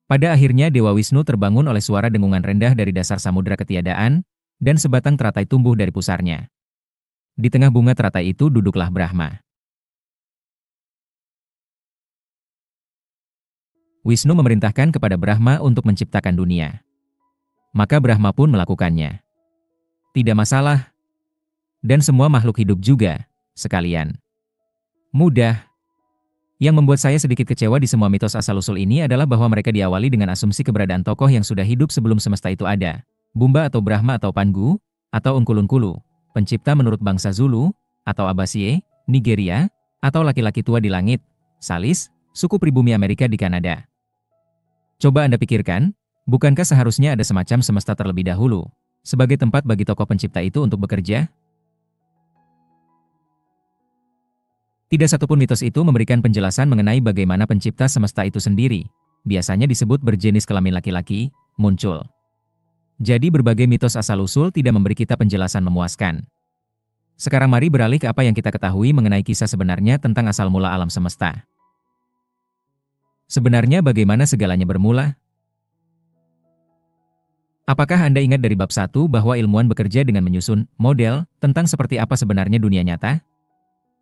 Pada akhirnya Dewa Wisnu terbangun oleh suara dengungan rendah dari dasar samudera ketiadaan, dan sebatang teratai tumbuh dari pusarnya. Di tengah bunga teratai itu duduklah Brahma. Wisnu memerintahkan kepada Brahma untuk menciptakan dunia. Maka Brahma pun melakukannya. Tidak masalah. Dan semua makhluk hidup juga, sekalian. Mudah. Yang membuat saya sedikit kecewa di semua mitos asal-usul ini adalah bahwa mereka diawali dengan asumsi keberadaan tokoh yang sudah hidup sebelum semesta itu ada. Bumba atau Brahma atau Pan Gu, atau Ungkulun-Kulu, pencipta menurut bangsa Zulu, atau Abasie, Nigeria, atau laki-laki tua di langit, Salis, suku pribumi Amerika di Kanada. Coba Anda pikirkan, bukankah seharusnya ada semacam semesta terlebih dahulu, sebagai tempat bagi tokoh pencipta itu untuk bekerja? Tidak satupun mitos itu memberikan penjelasan mengenai bagaimana pencipta semesta itu sendiri, biasanya disebut berjenis kelamin laki-laki, muncul. Jadi berbagai mitos asal-usul tidak memberi kita penjelasan memuaskan. Sekarang mari beralih ke apa yang kita ketahui mengenai kisah sebenarnya tentang asal mula alam semesta. Sebenarnya bagaimana segalanya bermula? Apakah Anda ingat dari bab 1 bahwa ilmuwan bekerja dengan menyusun model tentang seperti apa sebenarnya dunia nyata?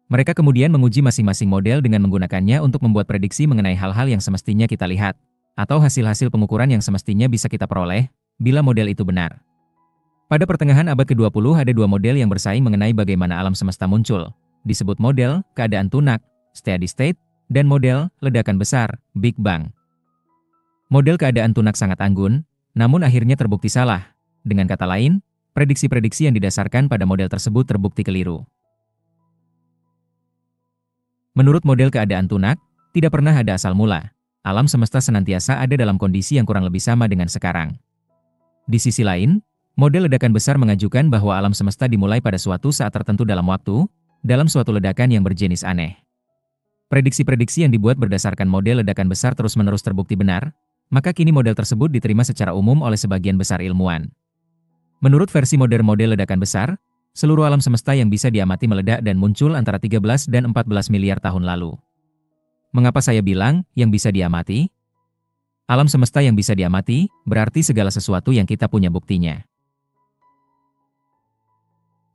Mereka kemudian menguji masing-masing model dengan menggunakannya untuk membuat prediksi mengenai hal-hal yang semestinya kita lihat, atau hasil-hasil pengukuran yang semestinya bisa kita peroleh, bila model itu benar. Pada pertengahan abad ke-20 ada dua model yang bersaing mengenai bagaimana alam semesta muncul, disebut model keadaan tunak, steady state, dan model ledakan besar, Big Bang. Model keadaan tunak sangat anggun, namun akhirnya terbukti salah. Dengan kata lain, prediksi-prediksi yang didasarkan pada model tersebut terbukti keliru. Menurut model keadaan tunak, tidak pernah ada asal mula. Alam semesta senantiasa ada dalam kondisi yang kurang lebih sama dengan sekarang. Di sisi lain, model ledakan besar mengajukan bahwa alam semesta dimulai pada suatu saat tertentu dalam waktu, dalam suatu ledakan yang berjenis aneh. Prediksi-prediksi yang dibuat berdasarkan model ledakan besar terus-menerus terbukti benar, maka kini model tersebut diterima secara umum oleh sebagian besar ilmuwan. Menurut versi modern model ledakan besar, seluruh alam semesta yang bisa diamati meledak dan muncul antara 13 dan 14 miliar tahun lalu. Mengapa saya bilang yang bisa diamati? Alam semesta yang bisa diamati berarti segala sesuatu yang kita punya buktinya.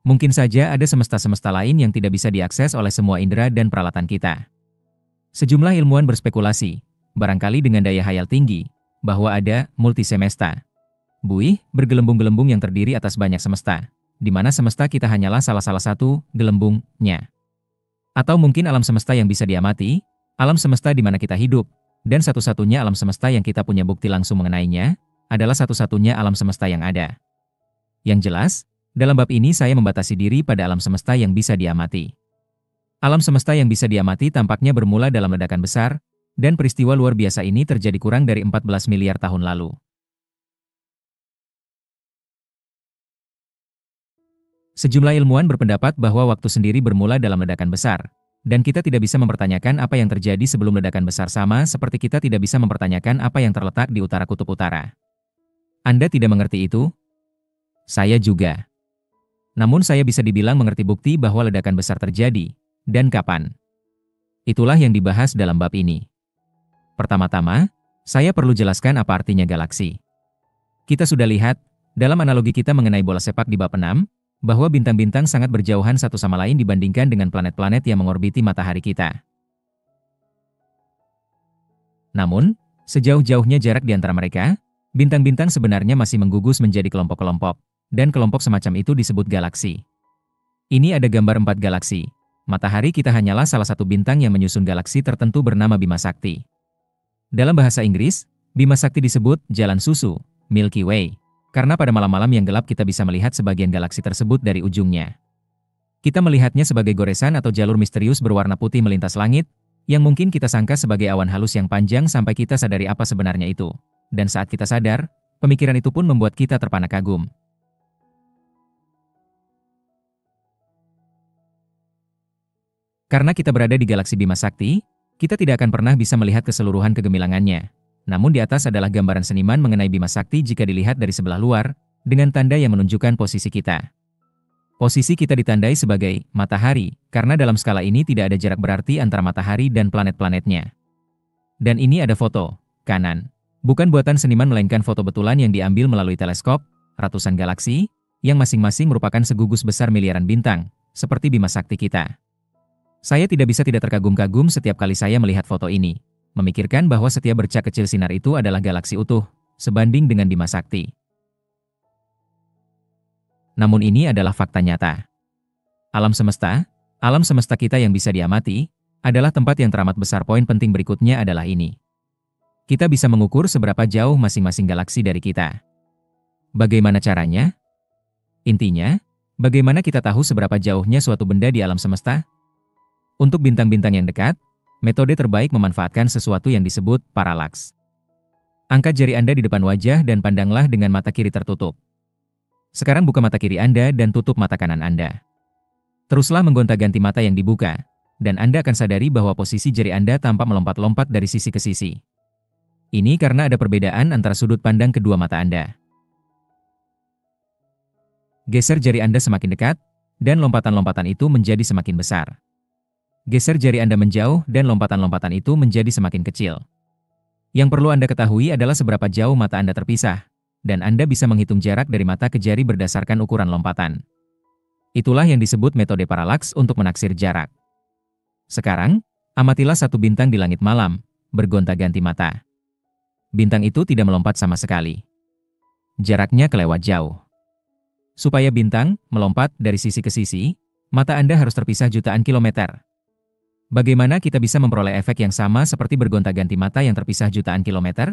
Mungkin saja ada semesta-semesta lain yang tidak bisa diakses oleh semua indera dan peralatan kita. Sejumlah ilmuwan berspekulasi, barangkali dengan daya hayal tinggi, bahwa ada multisemesta. Buih bergelembung-gelembung yang terdiri atas banyak semesta, di mana semesta kita hanyalah salah satu gelembungnya. Atau mungkin alam semesta yang bisa diamati, alam semesta di mana kita hidup, dan satu-satunya alam semesta yang kita punya bukti langsung mengenainya, adalah satu-satunya alam semesta yang ada. Yang jelas, dalam bab ini saya membatasi diri pada alam semesta yang bisa diamati. Alam semesta yang bisa diamati tampaknya bermula dalam ledakan besar, dan peristiwa luar biasa ini terjadi kurang dari 14 miliar tahun lalu. Sejumlah ilmuwan berpendapat bahwa waktu sendiri bermula dalam ledakan besar, dan kita tidak bisa mempertanyakan apa yang terjadi sebelum ledakan besar sama seperti kita tidak bisa mempertanyakan apa yang terletak di utara kutub utara. Anda tidak mengerti itu? Saya juga. Namun saya bisa dibilang mengerti bukti bahwa ledakan besar terjadi, dan kapan. Itulah yang dibahas dalam bab ini. Pertama-tama, saya perlu jelaskan apa artinya galaksi. Kita sudah lihat, dalam analogi kita mengenai bola sepak di bab 6, bahwa bintang-bintang sangat berjauhan satu sama lain dibandingkan dengan planet-planet yang mengorbiti matahari kita. Namun, sejauh-jauhnya jarak di antara mereka, bintang-bintang sebenarnya masih menggugus menjadi kelompok-kelompok, dan kelompok semacam itu disebut galaksi. Ini ada gambar 4 galaksi. Matahari kita hanyalah salah satu bintang yang menyusun galaksi tertentu bernama Bima Sakti. Dalam bahasa Inggris, Bima Sakti disebut jalan susu, Milky Way, karena pada malam-malam yang gelap kita bisa melihat sebagian galaksi tersebut dari ujungnya. Kita melihatnya sebagai goresan atau jalur misterius berwarna putih melintas langit, yang mungkin kita sangka sebagai awan halus yang panjang sampai kita sadari apa sebenarnya itu. Dan saat kita sadar, pemikiran itu pun membuat kita terpana kagum. Karena kita berada di galaksi Bima Sakti, kita tidak akan pernah bisa melihat keseluruhan kegemilangannya. Namun di atas adalah gambaran seniman mengenai Bima Sakti jika dilihat dari sebelah luar, dengan tanda yang menunjukkan posisi kita. Posisi kita ditandai sebagai matahari, karena dalam skala ini tidak ada jarak berarti antara matahari dan planet-planetnya. Dan ini ada foto, kanan. Bukan buatan seniman melainkan foto betulan yang diambil melalui teleskop, ratusan galaksi, yang masing-masing merupakan segugus besar miliaran bintang, seperti Bima Sakti kita. Saya tidak bisa tidak terkagum-kagum setiap kali saya melihat foto ini. Memikirkan bahwa setiap bercak kecil sinar itu adalah galaksi utuh, sebanding dengan Bima Sakti. Namun ini adalah fakta nyata. Alam semesta kita yang bisa diamati, adalah tempat yang teramat besar. Poin penting berikutnya adalah ini. Kita bisa mengukur seberapa jauh masing-masing galaksi dari kita. Bagaimana caranya? Intinya, bagaimana kita tahu seberapa jauhnya suatu benda di alam semesta? Untuk bintang-bintang yang dekat, metode terbaik memanfaatkan sesuatu yang disebut paralaks. Angkat jari Anda di depan wajah dan pandanglah dengan mata kiri tertutup. Sekarang buka mata kiri Anda dan tutup mata kanan Anda. Teruslah menggonta-ganti mata yang dibuka, dan Anda akan sadari bahwa posisi jari Anda tampak melompat-lompat dari sisi ke sisi. Ini karena ada perbedaan antara sudut pandang kedua mata Anda. Geser jari Anda semakin dekat, dan lompatan-lompatan itu menjadi semakin besar. Geser jari Anda menjauh dan lompatan-lompatan itu menjadi semakin kecil. Yang perlu Anda ketahui adalah seberapa jauh mata Anda terpisah, dan Anda bisa menghitung jarak dari mata ke jari berdasarkan ukuran lompatan. Itulah yang disebut metode paralaks untuk menaksir jarak. Sekarang, amatilah satu bintang di langit malam, bergonta-ganti mata. Bintang itu tidak melompat sama sekali. Jaraknya kelewat jauh. Supaya bintang melompat dari sisi ke sisi, mata Anda harus terpisah jutaan kilometer. Bagaimana kita bisa memperoleh efek yang sama seperti bergonta-ganti mata yang terpisah jutaan kilometer?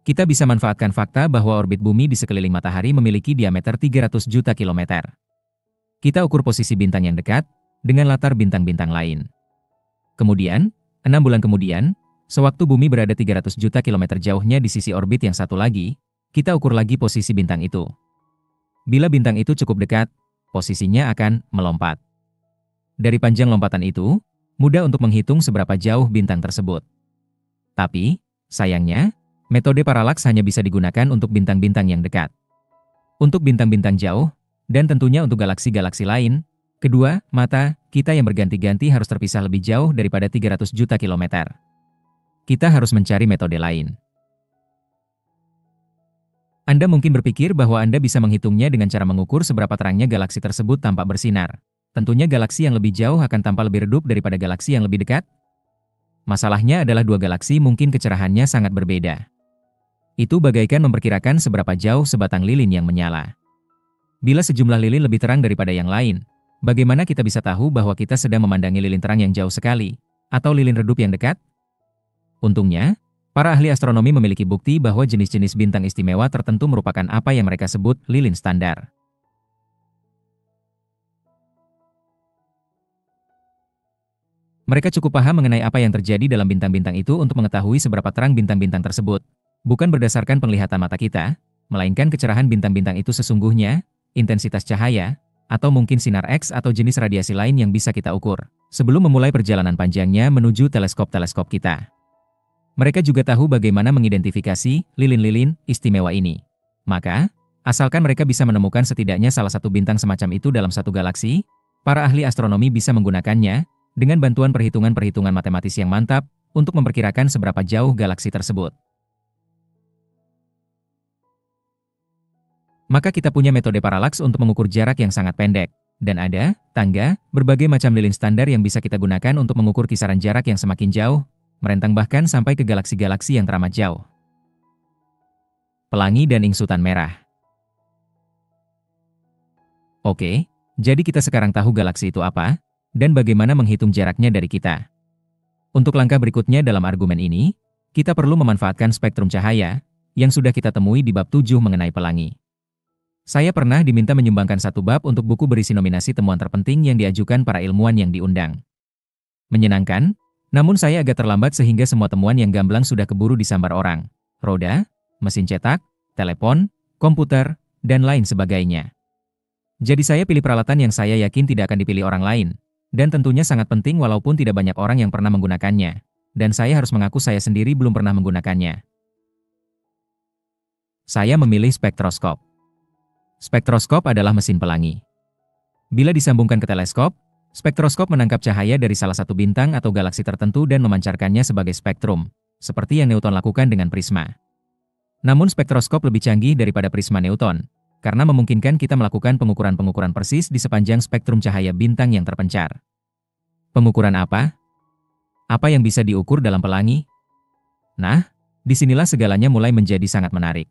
Kita bisa manfaatkan fakta bahwa orbit bumi di sekeliling matahari memiliki diameter 300 juta kilometer. Kita ukur posisi bintang yang dekat dengan latar bintang-bintang lain. Kemudian, 6 bulan kemudian, sewaktu bumi berada 300 juta kilometer jauhnya di sisi orbit yang satu lagi, kita ukur lagi posisi bintang itu. Bila bintang itu cukup dekat, posisinya akan melompat. Dari panjang lompatan itu, mudah untuk menghitung seberapa jauh bintang tersebut. Tapi, sayangnya, metode paralaks hanya bisa digunakan untuk bintang-bintang yang dekat. Untuk bintang-bintang jauh, dan tentunya untuk galaksi-galaksi lain, kedua mata kita yang berganti-ganti harus terpisah lebih jauh daripada 300 juta kilometer. Kita harus mencari metode lain. Anda mungkin berpikir bahwa Anda bisa menghitungnya dengan cara mengukur seberapa terangnya galaksi tersebut tampak bersinar. Tentunya galaksi yang lebih jauh akan tampak lebih redup daripada galaksi yang lebih dekat. Masalahnya adalah dua galaksi mungkin kecerahannya sangat berbeda. Itu bagaikan memperkirakan seberapa jauh sebatang lilin yang menyala. Bila sejumlah lilin lebih terang daripada yang lain, bagaimana kita bisa tahu bahwa kita sedang memandangi lilin terang yang jauh sekali, atau lilin redup yang dekat? Untungnya, para ahli astronomi memiliki bukti bahwa jenis-jenis bintang istimewa tertentu merupakan apa yang mereka sebut lilin standar. Mereka cukup paham mengenai apa yang terjadi dalam bintang-bintang itu untuk mengetahui seberapa terang bintang-bintang tersebut, bukan berdasarkan penglihatan mata kita, melainkan kecerahan bintang-bintang itu sesungguhnya, intensitas cahaya, atau mungkin sinar X atau jenis radiasi lain yang bisa kita ukur, sebelum memulai perjalanan panjangnya menuju teleskop-teleskop kita. Mereka juga tahu bagaimana mengidentifikasi lilin-lilin istimewa ini. Maka, asalkan mereka bisa menemukan setidaknya salah satu bintang semacam itu dalam satu galaksi, para ahli astronomi bisa menggunakannya dengan bantuan perhitungan-perhitungan matematis yang mantap untuk memperkirakan seberapa jauh galaksi tersebut. Maka kita punya metode paralaks untuk mengukur jarak yang sangat pendek, dan ada tangga, berbagai macam lilin standar yang bisa kita gunakan untuk mengukur kisaran jarak yang semakin jauh, merentang bahkan sampai ke galaksi-galaksi yang teramat jauh. Pelangi dan ingsutan merah. Oke, jadi kita sekarang tahu galaksi itu apa, dan bagaimana menghitung jaraknya dari kita. Untuk langkah berikutnya dalam argumen ini, kita perlu memanfaatkan spektrum cahaya, yang sudah kita temui di bab 7 mengenai pelangi. Saya pernah diminta menyumbangkan satu bab untuk buku berisi nominasi temuan terpenting yang diajukan para ilmuwan yang diundang. Menyenangkan, namun saya agak terlambat sehingga semua temuan yang gamblang sudah keburu disambar orang. Roda, mesin cetak, telepon, komputer, dan lain sebagainya. Jadi saya pilih peralatan yang saya yakin tidak akan dipilih orang lain, dan tentunya sangat penting walaupun tidak banyak orang yang pernah menggunakannya. Dan saya harus mengaku saya sendiri belum pernah menggunakannya. Saya memilih spektroskop. Spektroskop adalah mesin pelangi. Bila disambungkan ke teleskop, spektroskop menangkap cahaya dari salah satu bintang atau galaksi tertentu dan memancarkannya sebagai spektrum, seperti yang Newton lakukan dengan prisma. Namun spektroskop lebih canggih daripada prisma Newton, karena memungkinkan kita melakukan pengukuran-pengukuran persis di sepanjang spektrum cahaya bintang yang terpencar. Pengukuran apa? Apa yang bisa diukur dalam pelangi? Nah, disinilah segalanya mulai menjadi sangat menarik.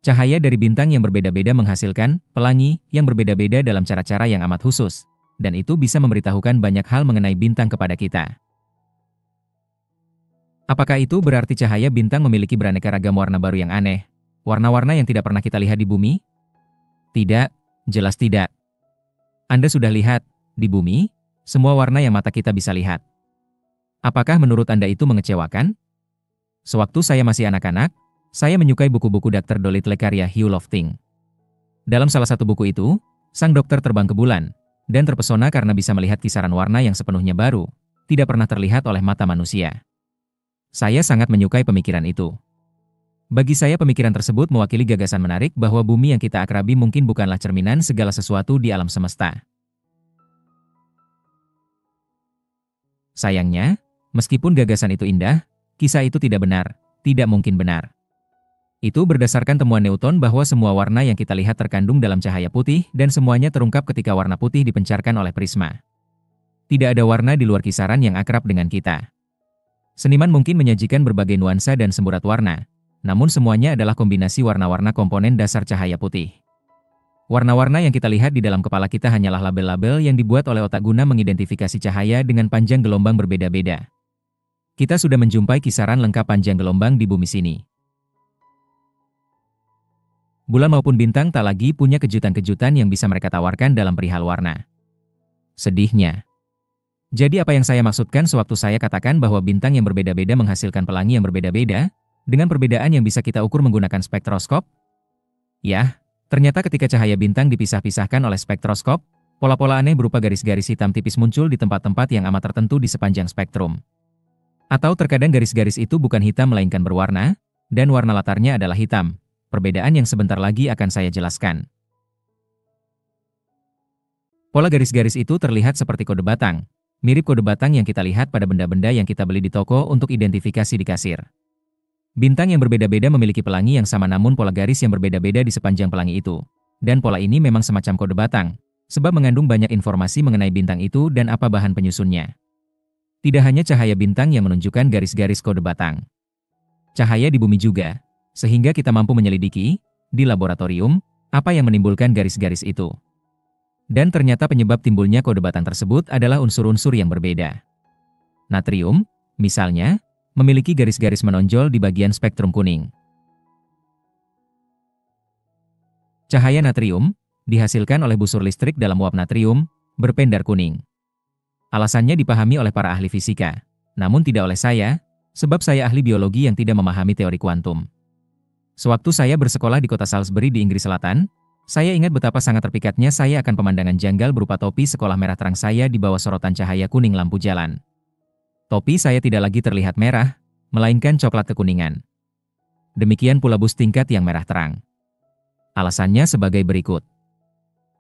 Cahaya dari bintang yang berbeda-beda menghasilkan pelangi yang berbeda-beda dalam cara-cara yang amat khusus, dan itu bisa memberitahukan banyak hal mengenai bintang kepada kita. Apakah itu berarti cahaya bintang memiliki beraneka ragam warna baru yang aneh? Warna-warna yang tidak pernah kita lihat di bumi? Tidak, jelas tidak. Anda sudah lihat, di bumi, semua warna yang mata kita bisa lihat. Apakah menurut Anda itu mengecewakan? Sewaktu saya masih anak-anak, saya menyukai buku-buku Dr. Dolittle karya Hugh Lofting. Dalam salah satu buku itu, sang dokter terbang ke bulan, dan terpesona karena bisa melihat kisaran warna yang sepenuhnya baru, tidak pernah terlihat oleh mata manusia. Saya sangat menyukai pemikiran itu. Bagi saya pemikiran tersebut mewakili gagasan menarik bahwa bumi yang kita akrabi mungkin bukanlah cerminan segala sesuatu di alam semesta. Sayangnya, meskipun gagasan itu indah, kisah itu tidak benar, tidak mungkin benar. Itu berdasarkan temuan Newton bahwa semua warna yang kita lihat terkandung dalam cahaya putih dan semuanya terungkap ketika warna putih dipencarkan oleh prisma. Tidak ada warna di luar kisaran yang akrab dengan kita. Seniman mungkin menyajikan berbagai nuansa dan semburat warna, namun semuanya adalah kombinasi warna-warna komponen dasar cahaya putih. Warna-warna yang kita lihat di dalam kepala kita hanyalah label-label yang dibuat oleh otak guna mengidentifikasi cahaya dengan panjang gelombang berbeda-beda. Kita sudah menjumpai kisaran lengkap panjang gelombang di bumi sini. Bulan maupun bintang tak lagi punya kejutan-kejutan yang bisa mereka tawarkan dalam perihal warna. Sedihnya. Jadi apa yang saya maksudkan sewaktu saya katakan bahwa bintang yang berbeda-beda menghasilkan pelangi yang berbeda-beda, dengan perbedaan yang bisa kita ukur menggunakan spektroskop? Ya, ternyata ketika cahaya bintang dipisah-pisahkan oleh spektroskop, pola-pola aneh berupa garis-garis hitam tipis muncul di tempat-tempat yang amat tertentu di sepanjang spektrum. Atau terkadang garis-garis itu bukan hitam melainkan berwarna, dan warna latarnya adalah hitam. Perbedaan yang sebentar lagi akan saya jelaskan. Pola garis-garis itu terlihat seperti kode batang, mirip kode batang yang kita lihat pada benda-benda yang kita beli di toko untuk identifikasi di kasir. Bintang yang berbeda-beda memiliki pelangi yang sama namun pola garis yang berbeda-beda di sepanjang pelangi itu. Dan pola ini memang semacam kode batang, sebab mengandung banyak informasi mengenai bintang itu dan apa bahan penyusunnya. Tidak hanya cahaya bintang yang menunjukkan garis-garis kode batang. Cahaya di bumi juga, sehingga kita mampu menyelidiki, di laboratorium, apa yang menimbulkan garis-garis itu. Dan ternyata penyebab timbulnya kode batang tersebut adalah unsur-unsur yang berbeda. Natrium, misalnya, memiliki garis-garis menonjol di bagian spektrum kuning. Cahaya natrium dihasilkan oleh busur listrik dalam uap natrium berpendar kuning. Alasannya dipahami oleh para ahli fisika, namun tidak oleh saya, sebab saya ahli biologi yang tidak memahami teori kuantum. Sewaktu saya bersekolah di kota Salisbury di Inggris Selatan, saya ingat betapa sangat terpikatnya saya akan pemandangan janggal berupa topi sekolah merah terang saya di bawah sorotan cahaya kuning lampu jalan. Topi saya tidak lagi terlihat merah, melainkan coklat kekuningan. Demikian pula bus tingkat yang merah terang. Alasannya sebagai berikut.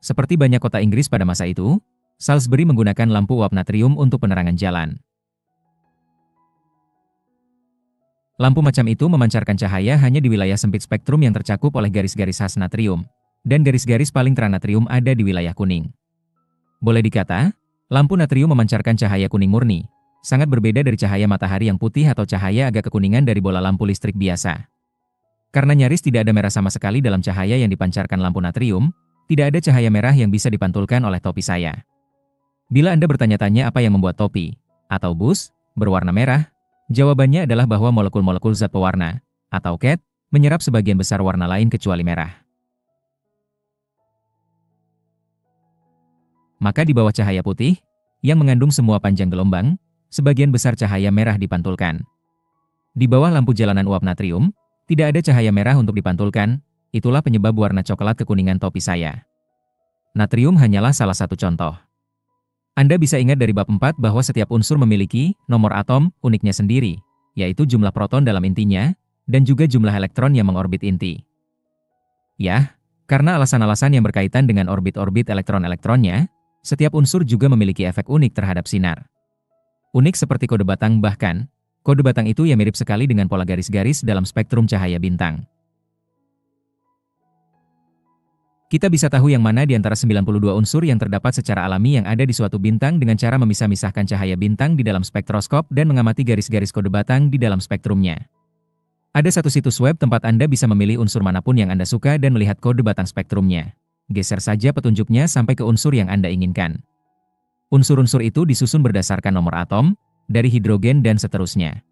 Seperti banyak kota Inggris pada masa itu, Salisbury menggunakan lampu uap natrium untuk penerangan jalan. Lampu macam itu memancarkan cahaya hanya di wilayah sempit spektrum yang tercakup oleh garis-garis khas natrium, dan garis-garis paling terang natrium ada di wilayah kuning. Boleh dikata, lampu natrium memancarkan cahaya kuning murni, sangat berbeda dari cahaya matahari yang putih atau cahaya agak kekuningan dari bola lampu listrik biasa. Karena nyaris tidak ada merah sama sekali dalam cahaya yang dipancarkan lampu natrium, tidak ada cahaya merah yang bisa dipantulkan oleh topi saya. Bila Anda bertanya-tanya apa yang membuat topi, atau bus, berwarna merah, jawabannya adalah bahwa molekul-molekul zat pewarna, atau cat, menyerap sebagian besar warna lain kecuali merah. Maka di bawah cahaya putih, yang mengandung semua panjang gelombang, sebagian besar cahaya merah dipantulkan. Di bawah lampu jalanan uap natrium, tidak ada cahaya merah untuk dipantulkan, itulah penyebab warna coklat kekuningan topi saya. Natrium hanyalah salah satu contoh. Anda bisa ingat dari bab 4 bahwa setiap unsur memiliki nomor atom uniknya sendiri, yaitu jumlah proton dalam intinya, dan juga jumlah elektron yang mengorbit inti. Ya, karena alasan-alasan yang berkaitan dengan orbit-orbit elektron-elektronnya, setiap unsur juga memiliki efek unik terhadap sinar. Unik seperti kode batang bahkan, kode batang itu yang mirip sekali dengan pola garis-garis dalam spektrum cahaya bintang. Kita bisa tahu yang mana di antara 92 unsur yang terdapat secara alami yang ada di suatu bintang dengan cara memisah-misahkan cahaya bintang di dalam spektroskop dan mengamati garis-garis kode batang di dalam spektrumnya. Ada satu situs web tempat Anda bisa memilih unsur manapun yang Anda suka dan melihat kode batang spektrumnya. Geser saja petunjuknya sampai ke unsur yang Anda inginkan. Unsur-unsur itu disusun berdasarkan nomor atom, dari hidrogen dan seterusnya.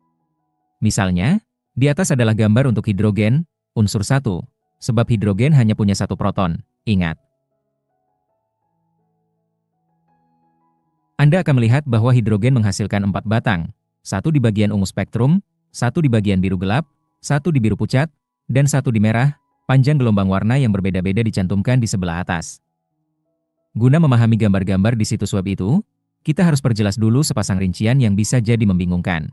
Misalnya, di atas adalah gambar untuk hidrogen, unsur 1, sebab hidrogen hanya punya satu proton. Ingat. Anda akan melihat bahwa hidrogen menghasilkan 4 batang, satu di bagian ungu spektrum, satu di bagian biru gelap, satu di biru pucat, dan satu di merah. Panjang gelombang warna yang berbeda-beda dicantumkan di sebelah atas. Guna memahami gambar-gambar di situs web itu, kita harus perjelas dulu sepasang rincian yang bisa jadi membingungkan.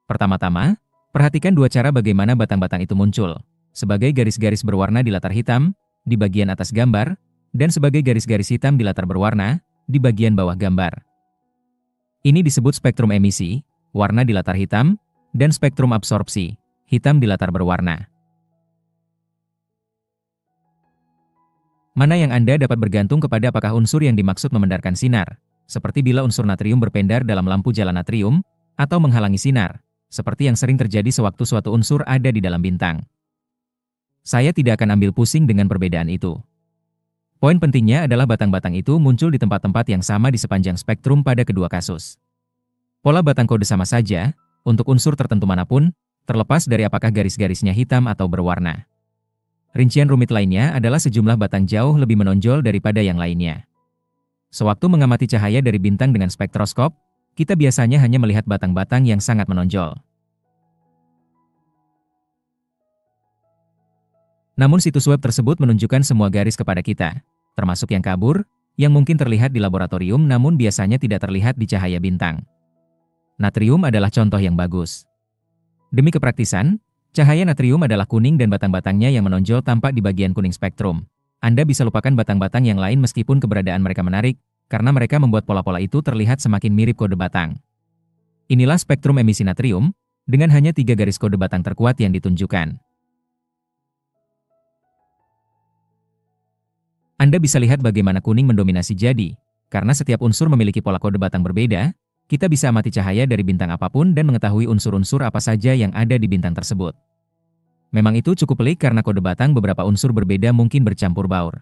Pertama-tama, perhatikan dua cara bagaimana batang-batang itu muncul, sebagai garis-garis berwarna di latar hitam, di bagian atas gambar, dan sebagai garis-garis hitam di latar berwarna, di bagian bawah gambar. Ini disebut spektrum emisi, warna di latar hitam, dan spektrum absorpsi, hitam di latar berwarna. Mana yang Anda dapat bergantung kepada apakah unsur yang dimaksud memendarkan sinar, seperti bila unsur natrium berpendar dalam lampu jalan natrium, atau menghalangi sinar, seperti yang sering terjadi sewaktu suatu unsur ada di dalam bintang. Saya tidak akan ambil pusing dengan perbedaan itu. Poin pentingnya adalah batang-batang itu muncul di tempat-tempat yang sama di sepanjang spektrum pada kedua kasus. Pola batang kode sama saja, untuk unsur tertentu manapun, terlepas dari apakah garis-garisnya hitam atau berwarna. Rincian rumit lainnya adalah sejumlah batang jauh lebih menonjol daripada yang lainnya. Sewaktu mengamati cahaya dari bintang dengan spektroskop, kita biasanya hanya melihat batang-batang yang sangat menonjol. Namun situs web tersebut menunjukkan semua garis kepada kita, termasuk yang kabur, yang mungkin terlihat di laboratorium namun biasanya tidak terlihat di cahaya bintang. Natrium adalah contoh yang bagus. Demi kepraktisan, cahaya natrium adalah kuning dan batang-batangnya yang menonjol tampak di bagian kuning spektrum. Anda bisa lupakan batang-batang yang lain meskipun keberadaan mereka menarik, karena mereka membuat pola-pola itu terlihat semakin mirip kode batang. Inilah spektrum emisi natrium, dengan hanya 3 garis kode batang terkuat yang ditunjukkan. Anda bisa lihat bagaimana kuning mendominasi jadi, karena setiap unsur memiliki pola kode batang berbeda, kita bisa amati cahaya dari bintang apapun dan mengetahui unsur-unsur apa saja yang ada di bintang tersebut. Memang itu cukup pelik karena kode batang beberapa unsur berbeda mungkin bercampur baur.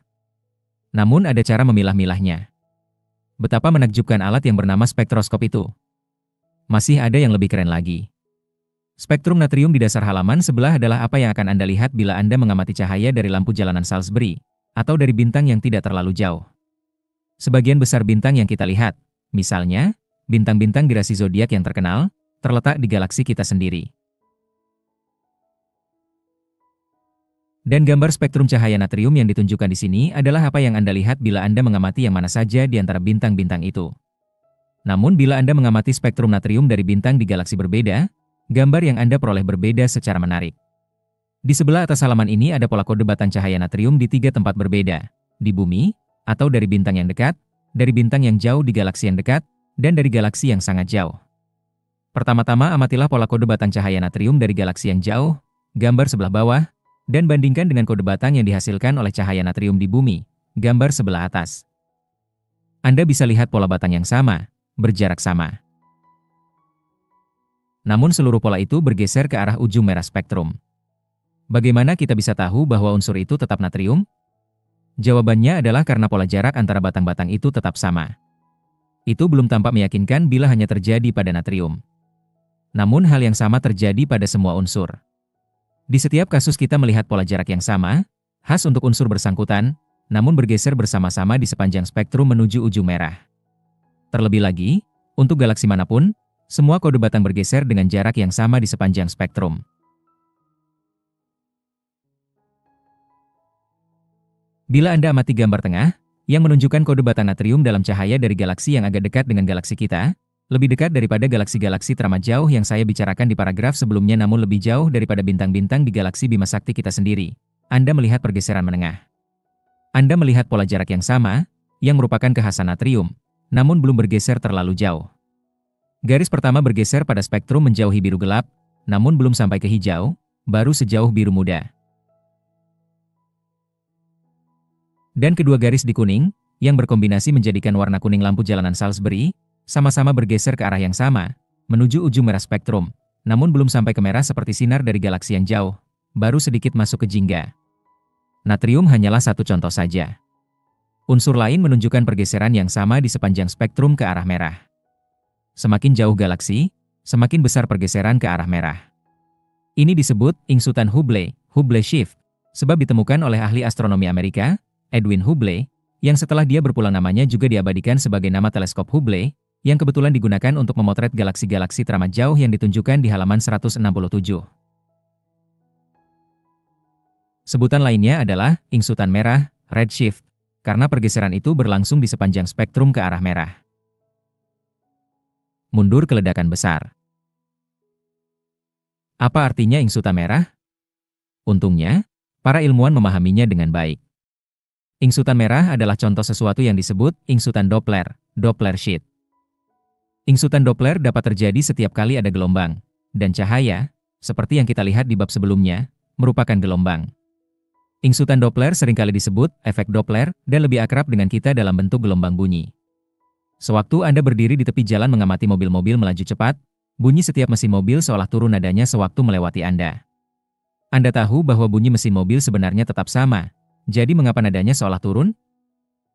Namun ada cara memilah-milahnya. Betapa menakjubkan alat yang bernama spektroskop itu. Masih ada yang lebih keren lagi. Spektrum natrium di dasar halaman sebelah adalah apa yang akan Anda lihat bila Anda mengamati cahaya dari lampu jalanan Salisbury, atau dari bintang yang tidak terlalu jauh. Sebagian besar bintang yang kita lihat, misalnya, bintang-bintang di rasi zodiak yang terkenal, terletak di galaksi kita sendiri. Dan gambar spektrum cahaya natrium yang ditunjukkan di sini adalah apa yang Anda lihat bila Anda mengamati yang mana saja di antara bintang-bintang itu. Namun bila Anda mengamati spektrum natrium dari bintang di galaksi berbeda, gambar yang Anda peroleh berbeda secara menarik. Di sebelah atas halaman ini ada pola kode batang cahaya natrium di 3 tempat berbeda, di bumi, atau dari bintang yang dekat, dari bintang yang jauh di galaksi yang dekat, dan dari galaksi yang sangat jauh. Pertama-tama amatilah pola kode batang cahaya natrium dari galaksi yang jauh, gambar sebelah bawah, dan bandingkan dengan kode batang yang dihasilkan oleh cahaya natrium di bumi, gambar sebelah atas. Anda bisa lihat pola batang yang sama, berjarak sama. Namun seluruh pola itu bergeser ke arah ujung merah spektrum. Bagaimana kita bisa tahu bahwa unsur itu tetap natrium? Jawabannya adalah karena pola jarak antara batang-batang itu tetap sama. Itu belum tampak meyakinkan bila hanya terjadi pada natrium. Namun hal yang sama terjadi pada semua unsur. Di setiap kasus kita melihat pola jarak yang sama, khas untuk unsur bersangkutan, namun bergeser bersama-sama di sepanjang spektrum menuju ujung merah. Terlebih lagi, untuk galaksi manapun, semua kode batang bergeser dengan jarak yang sama di sepanjang spektrum. Bila Anda amati gambar tengah, yang menunjukkan kode batang natrium dalam cahaya dari galaksi yang agak dekat dengan galaksi kita, lebih dekat daripada galaksi-galaksi teramat jauh yang saya bicarakan di paragraf sebelumnya namun lebih jauh daripada bintang-bintang di galaksi Bima Sakti kita sendiri, Anda melihat pergeseran menengah. Anda melihat pola jarak yang sama, yang merupakan kekhasan natrium, namun belum bergeser terlalu jauh. Garis pertama bergeser pada spektrum menjauhi biru gelap, namun belum sampai ke hijau, baru sejauh biru muda. Dan kedua garis di kuning, yang berkombinasi menjadikan warna kuning lampu jalanan Salisbury, sama-sama bergeser ke arah yang sama, menuju ujung merah spektrum, namun belum sampai ke merah seperti sinar dari galaksi yang jauh, baru sedikit masuk ke jingga. Natrium hanyalah satu contoh saja. Unsur lain menunjukkan pergeseran yang sama di sepanjang spektrum ke arah merah. Semakin jauh galaksi, semakin besar pergeseran ke arah merah. Ini disebut ingsutan Hubble shift, sebab ditemukan oleh ahli astronomi Amerika, Edwin Hubble, yang setelah dia berpulang namanya juga diabadikan sebagai nama teleskop Hubble, yang kebetulan digunakan untuk memotret galaksi-galaksi teramat jauh yang ditunjukkan di halaman 167. Sebutan lainnya adalah ingsutan merah, redshift, karena pergeseran itu berlangsung di sepanjang spektrum ke arah merah. Mundur ke ledakan besar. Apa artinya ingsutan merah? Untungnya, para ilmuwan memahaminya dengan baik. Ingsutan merah adalah contoh sesuatu yang disebut ingsutan Doppler, Doppler shift. Ingsutan Doppler dapat terjadi setiap kali ada gelombang, dan cahaya, seperti yang kita lihat di bab sebelumnya, merupakan gelombang. Ingsutan Doppler seringkali disebut efek Doppler dan lebih akrab dengan kita dalam bentuk gelombang bunyi. Sewaktu Anda berdiri di tepi jalan mengamati mobil-mobil melaju cepat, bunyi setiap mesin mobil seolah turun nadanya sewaktu melewati Anda. Anda tahu bahwa bunyi mesin mobil sebenarnya tetap sama, jadi mengapa nadanya seolah turun?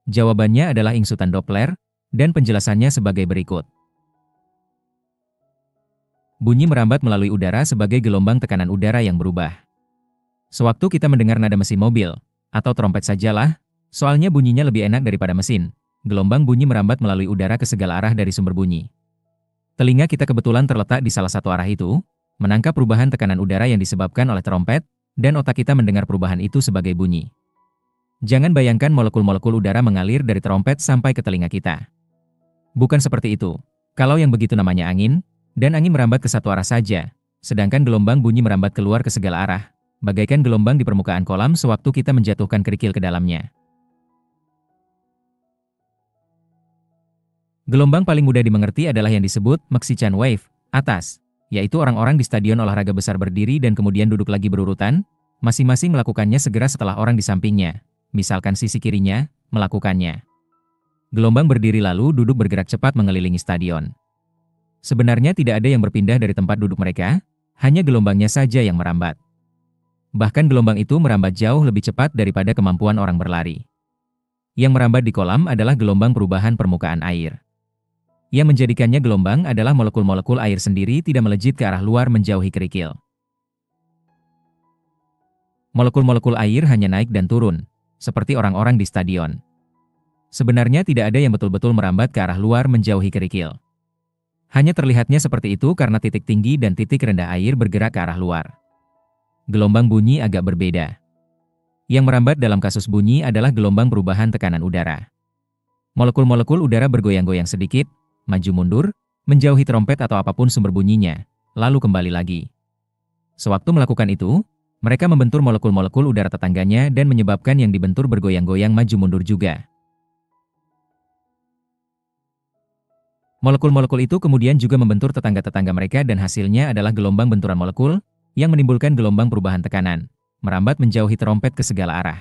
Jawabannya adalah ingsutan Doppler, dan penjelasannya sebagai berikut. Bunyi merambat melalui udara sebagai gelombang tekanan udara yang berubah. Sewaktu kita mendengar nada mesin mobil, atau trompet sajalah, soalnya bunyinya lebih enak daripada mesin, gelombang bunyi merambat melalui udara ke segala arah dari sumber bunyi. Telinga kita kebetulan terletak di salah satu arah itu, menangkap perubahan tekanan udara yang disebabkan oleh trompet, dan otak kita mendengar perubahan itu sebagai bunyi. Jangan bayangkan molekul-molekul udara mengalir dari trompet sampai ke telinga kita. Bukan seperti itu. Kalau yang begitu namanya angin, dan angin merambat ke satu arah saja, sedangkan gelombang bunyi merambat keluar ke segala arah, bagaikan gelombang di permukaan kolam sewaktu kita menjatuhkan kerikil ke dalamnya. Gelombang paling mudah dimengerti adalah yang disebut Mexican wave, atas, yaitu orang-orang di stadion olahraga besar berdiri dan kemudian duduk lagi berurutan, masing-masing melakukannya segera setelah orang di sampingnya, misalkan sisi kirinya, melakukannya. Gelombang berdiri lalu duduk bergerak cepat mengelilingi stadion. Sebenarnya tidak ada yang berpindah dari tempat duduk mereka, hanya gelombangnya saja yang merambat. Bahkan gelombang itu merambat jauh lebih cepat daripada kemampuan orang berlari. Yang merambat di kolam adalah gelombang perubahan permukaan air. Yang menjadikannya gelombang adalah molekul-molekul air sendiri tidak melejit ke arah luar menjauhi kerikil. Molekul-molekul air hanya naik dan turun, seperti orang-orang di stadion. Sebenarnya tidak ada yang betul-betul merambat ke arah luar menjauhi kerikil. Hanya terlihatnya seperti itu karena titik tinggi dan titik rendah air bergerak ke arah luar. Gelombang bunyi agak berbeda. Yang merambat dalam kasus bunyi adalah gelombang perubahan tekanan udara. Molekul-molekul udara bergoyang-goyang sedikit, maju mundur, menjauhi trompet atau apapun sumber bunyinya, lalu kembali lagi. Sewaktu melakukan itu, mereka membentur molekul-molekul udara tetangganya dan menyebabkan yang dibentur bergoyang-goyang maju mundur juga. Molekul-molekul itu kemudian juga membentur tetangga-tetangga mereka dan hasilnya adalah gelombang benturan molekul yang menimbulkan gelombang perubahan tekanan, merambat menjauhi trompet ke segala arah.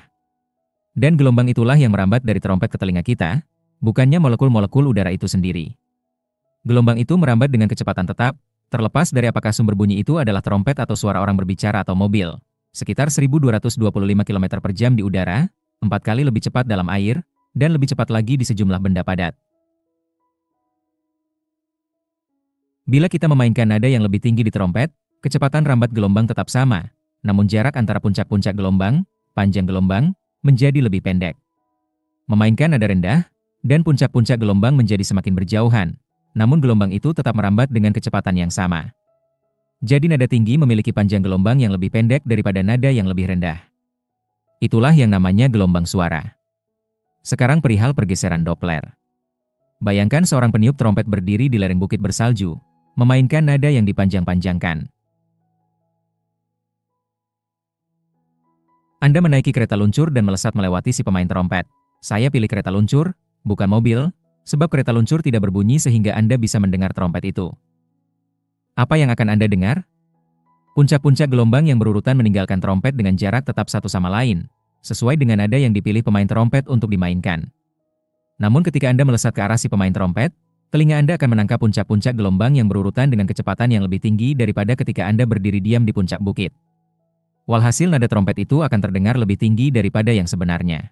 Dan gelombang itulah yang merambat dari trompet ke telinga kita, bukannya molekul-molekul udara itu sendiri. Gelombang itu merambat dengan kecepatan tetap, terlepas dari apakah sumber bunyi itu adalah trompet atau suara orang berbicara atau mobil, sekitar 1225 km per jam di udara, 4 kali lebih cepat dalam air, dan lebih cepat lagi di sejumlah benda padat. Bila kita memainkan nada yang lebih tinggi di trompet, kecepatan rambat gelombang tetap sama, namun jarak antara puncak-puncak gelombang, panjang gelombang, menjadi lebih pendek. Memainkan nada rendah, dan puncak-puncak gelombang menjadi semakin berjauhan, namun gelombang itu tetap merambat dengan kecepatan yang sama. Jadi nada tinggi memiliki panjang gelombang yang lebih pendek daripada nada yang lebih rendah. Itulah yang namanya gelombang suara. Sekarang perihal pergeseran Doppler. Bayangkan seorang peniup trompet berdiri di lereng bukit bersalju, memainkan nada yang dipanjang-panjangkan. Anda menaiki kereta luncur dan melesat melewati si pemain trompet. Saya pilih kereta luncur, bukan mobil, sebab kereta luncur tidak berbunyi sehingga Anda bisa mendengar trompet itu. Apa yang akan Anda dengar? Puncak-puncak gelombang yang berurutan meninggalkan trompet dengan jarak tetap satu sama lain, sesuai dengan nada yang dipilih pemain trompet untuk dimainkan. Namun ketika Anda melesat ke arah si pemain trompet, telinga Anda akan menangkap puncak-puncak gelombang yang berurutan dengan kecepatan yang lebih tinggi daripada ketika Anda berdiri diam di puncak bukit. Walhasil nada trompet itu akan terdengar lebih tinggi daripada yang sebenarnya.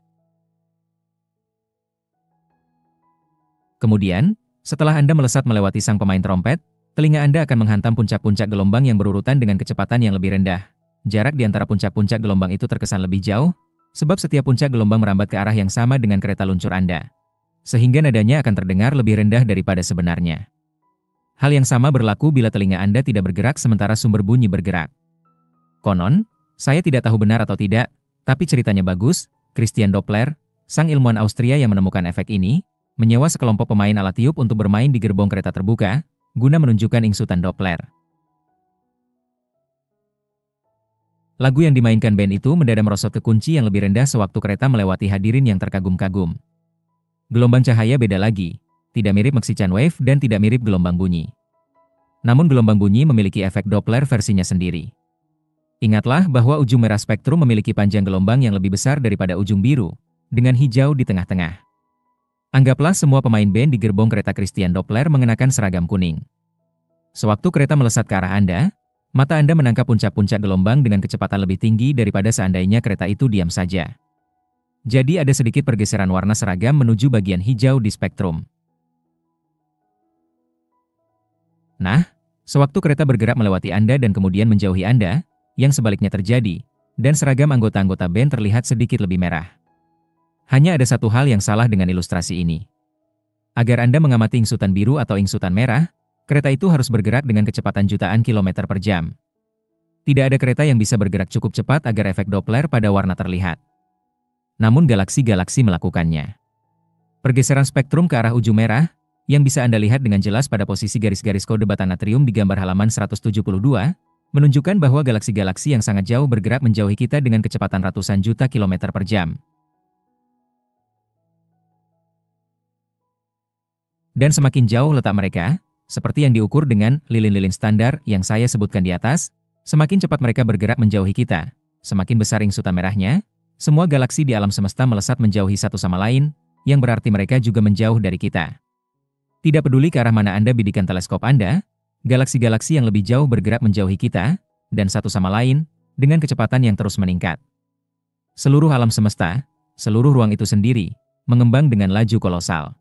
Kemudian, setelah Anda melesat melewati sang pemain trompet, telinga Anda akan menghantam puncak-puncak gelombang yang berurutan dengan kecepatan yang lebih rendah. Jarak di antara puncak-puncak gelombang itu terkesan lebih jauh, sebab setiap puncak gelombang merambat ke arah yang sama dengan kereta luncur Anda. Sehingga nadanya akan terdengar lebih rendah daripada sebenarnya. Hal yang sama berlaku bila telinga Anda tidak bergerak sementara sumber bunyi bergerak. Konon, saya tidak tahu benar atau tidak, tapi ceritanya bagus. Christian Doppler, sang ilmuwan Austria yang menemukan efek ini, menyewa sekelompok pemain alat tiup untuk bermain di gerbong kereta terbuka, guna menunjukkan ingsutan Doppler. Lagu yang dimainkan band itu mendadak merosot ke kunci yang lebih rendah sewaktu kereta melewati hadirin yang terkagum-kagum. Gelombang cahaya beda lagi, tidak mirip Mexican wave dan tidak mirip gelombang bunyi. Namun gelombang bunyi memiliki efek Doppler versinya sendiri. Ingatlah bahwa ujung merah spektrum memiliki panjang gelombang yang lebih besar daripada ujung biru, dengan hijau di tengah-tengah. Anggaplah semua pemain band di gerbong kereta Christian Doppler mengenakan seragam kuning. Sewaktu kereta melesat ke arah Anda, mata Anda menangkap puncak-puncak gelombang dengan kecepatan lebih tinggi daripada seandainya kereta itu diam saja. Jadi ada sedikit pergeseran warna seragam menuju bagian hijau di spektrum. Nah, sewaktu kereta bergerak melewati Anda dan kemudian menjauhi Anda, yang sebaliknya terjadi, dan seragam anggota-anggota band terlihat sedikit lebih merah. Hanya ada satu hal yang salah dengan ilustrasi ini. Agar Anda mengamati ingsutan biru atau ingsutan merah, kereta itu harus bergerak dengan kecepatan jutaan kilometer per jam. Tidak ada kereta yang bisa bergerak cukup cepat agar efek Doppler pada warna terlihat. Namun galaksi-galaksi melakukannya. Pergeseran spektrum ke arah ujung merah, yang bisa Anda lihat dengan jelas pada posisi garis-garis kode bata natrium di gambar halaman 172, menunjukkan bahwa galaksi-galaksi yang sangat jauh bergerak menjauhi kita dengan kecepatan ratusan juta kilometer per jam. Dan semakin jauh letak mereka, seperti yang diukur dengan lilin-lilin standar yang saya sebutkan di atas, semakin cepat mereka bergerak menjauhi kita. Semakin besar ingsutan merahnya, semua galaksi di alam semesta melesat menjauhi satu sama lain, yang berarti mereka juga menjauh dari kita. Tidak peduli ke arah mana Anda bidikan teleskop Anda, galaksi-galaksi yang lebih jauh bergerak menjauhi kita, dan satu sama lain, dengan kecepatan yang terus meningkat. Seluruh alam semesta, seluruh ruang itu sendiri, mengembang dengan laju kolosal.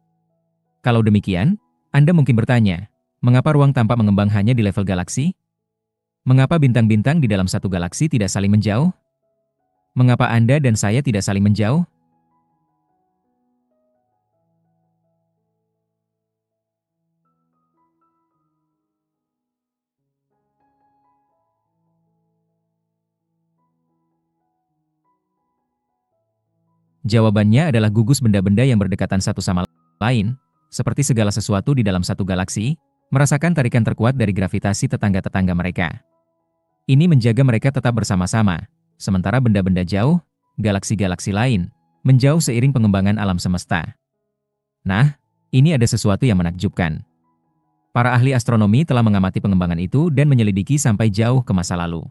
Kalau demikian, Anda mungkin bertanya, mengapa ruang tampak mengembang hanya di level galaksi? Mengapa bintang-bintang di dalam satu galaksi tidak saling menjauh? Mengapa Anda dan saya tidak saling menjauh? Jawabannya adalah gugus benda-benda yang berdekatan satu sama lain, seperti segala sesuatu di dalam satu galaksi, merasakan tarikan terkuat dari gravitasi tetangga-tetangga mereka. Ini menjaga mereka tetap bersama-sama, sementara benda-benda jauh, galaksi-galaksi lain, menjauh seiring pengembangan alam semesta. Nah, ini ada sesuatu yang menakjubkan. Para ahli astronomi telah mengamati pengembangan itu dan menyelidiki sampai jauh ke masa lalu.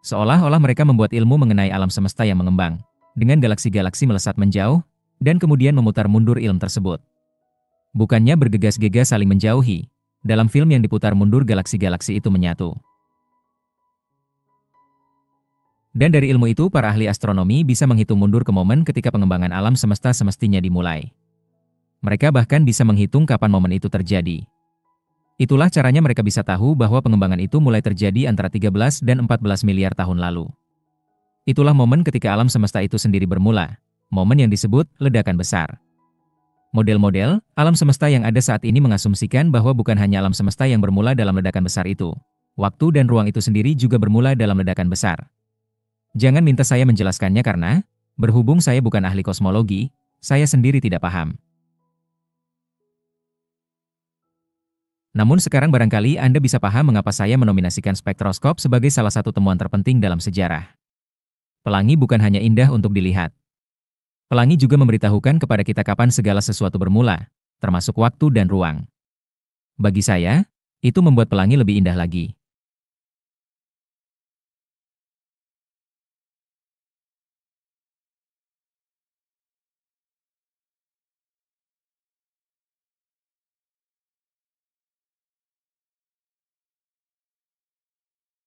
Seolah-olah mereka membuat ilmu mengenai alam semesta yang mengembang, dengan galaksi-galaksi melesat menjauh, dan kemudian memutar mundur ilmu tersebut. Bukannya bergegas-gegas saling menjauhi, dalam film yang diputar mundur galaksi-galaksi itu menyatu. Dan dari ilmu itu para ahli astronomi bisa menghitung mundur ke momen ketika pengembangan alam semesta semestinya dimulai. Mereka bahkan bisa menghitung kapan momen itu terjadi. Itulah caranya mereka bisa tahu bahwa pengembangan itu mulai terjadi antara 13 dan 14 miliar tahun lalu. Itulah momen ketika alam semesta itu sendiri bermula, momen yang disebut ledakan besar. Model-model alam semesta yang ada saat ini mengasumsikan bahwa bukan hanya alam semesta yang bermula dalam ledakan besar itu, waktu dan ruang itu sendiri juga bermula dalam ledakan besar. Jangan minta saya menjelaskannya karena, berhubung saya bukan ahli kosmologi, saya sendiri tidak paham. Namun sekarang barangkali Anda bisa paham mengapa saya menominasikan spektroskop sebagai salah satu temuan terpenting dalam sejarah. Pelangi bukan hanya indah untuk dilihat. Pelangi juga memberitahukan kepada kita kapan segala sesuatu bermula, termasuk waktu dan ruang. Bagi saya, itu membuat pelangi lebih indah lagi.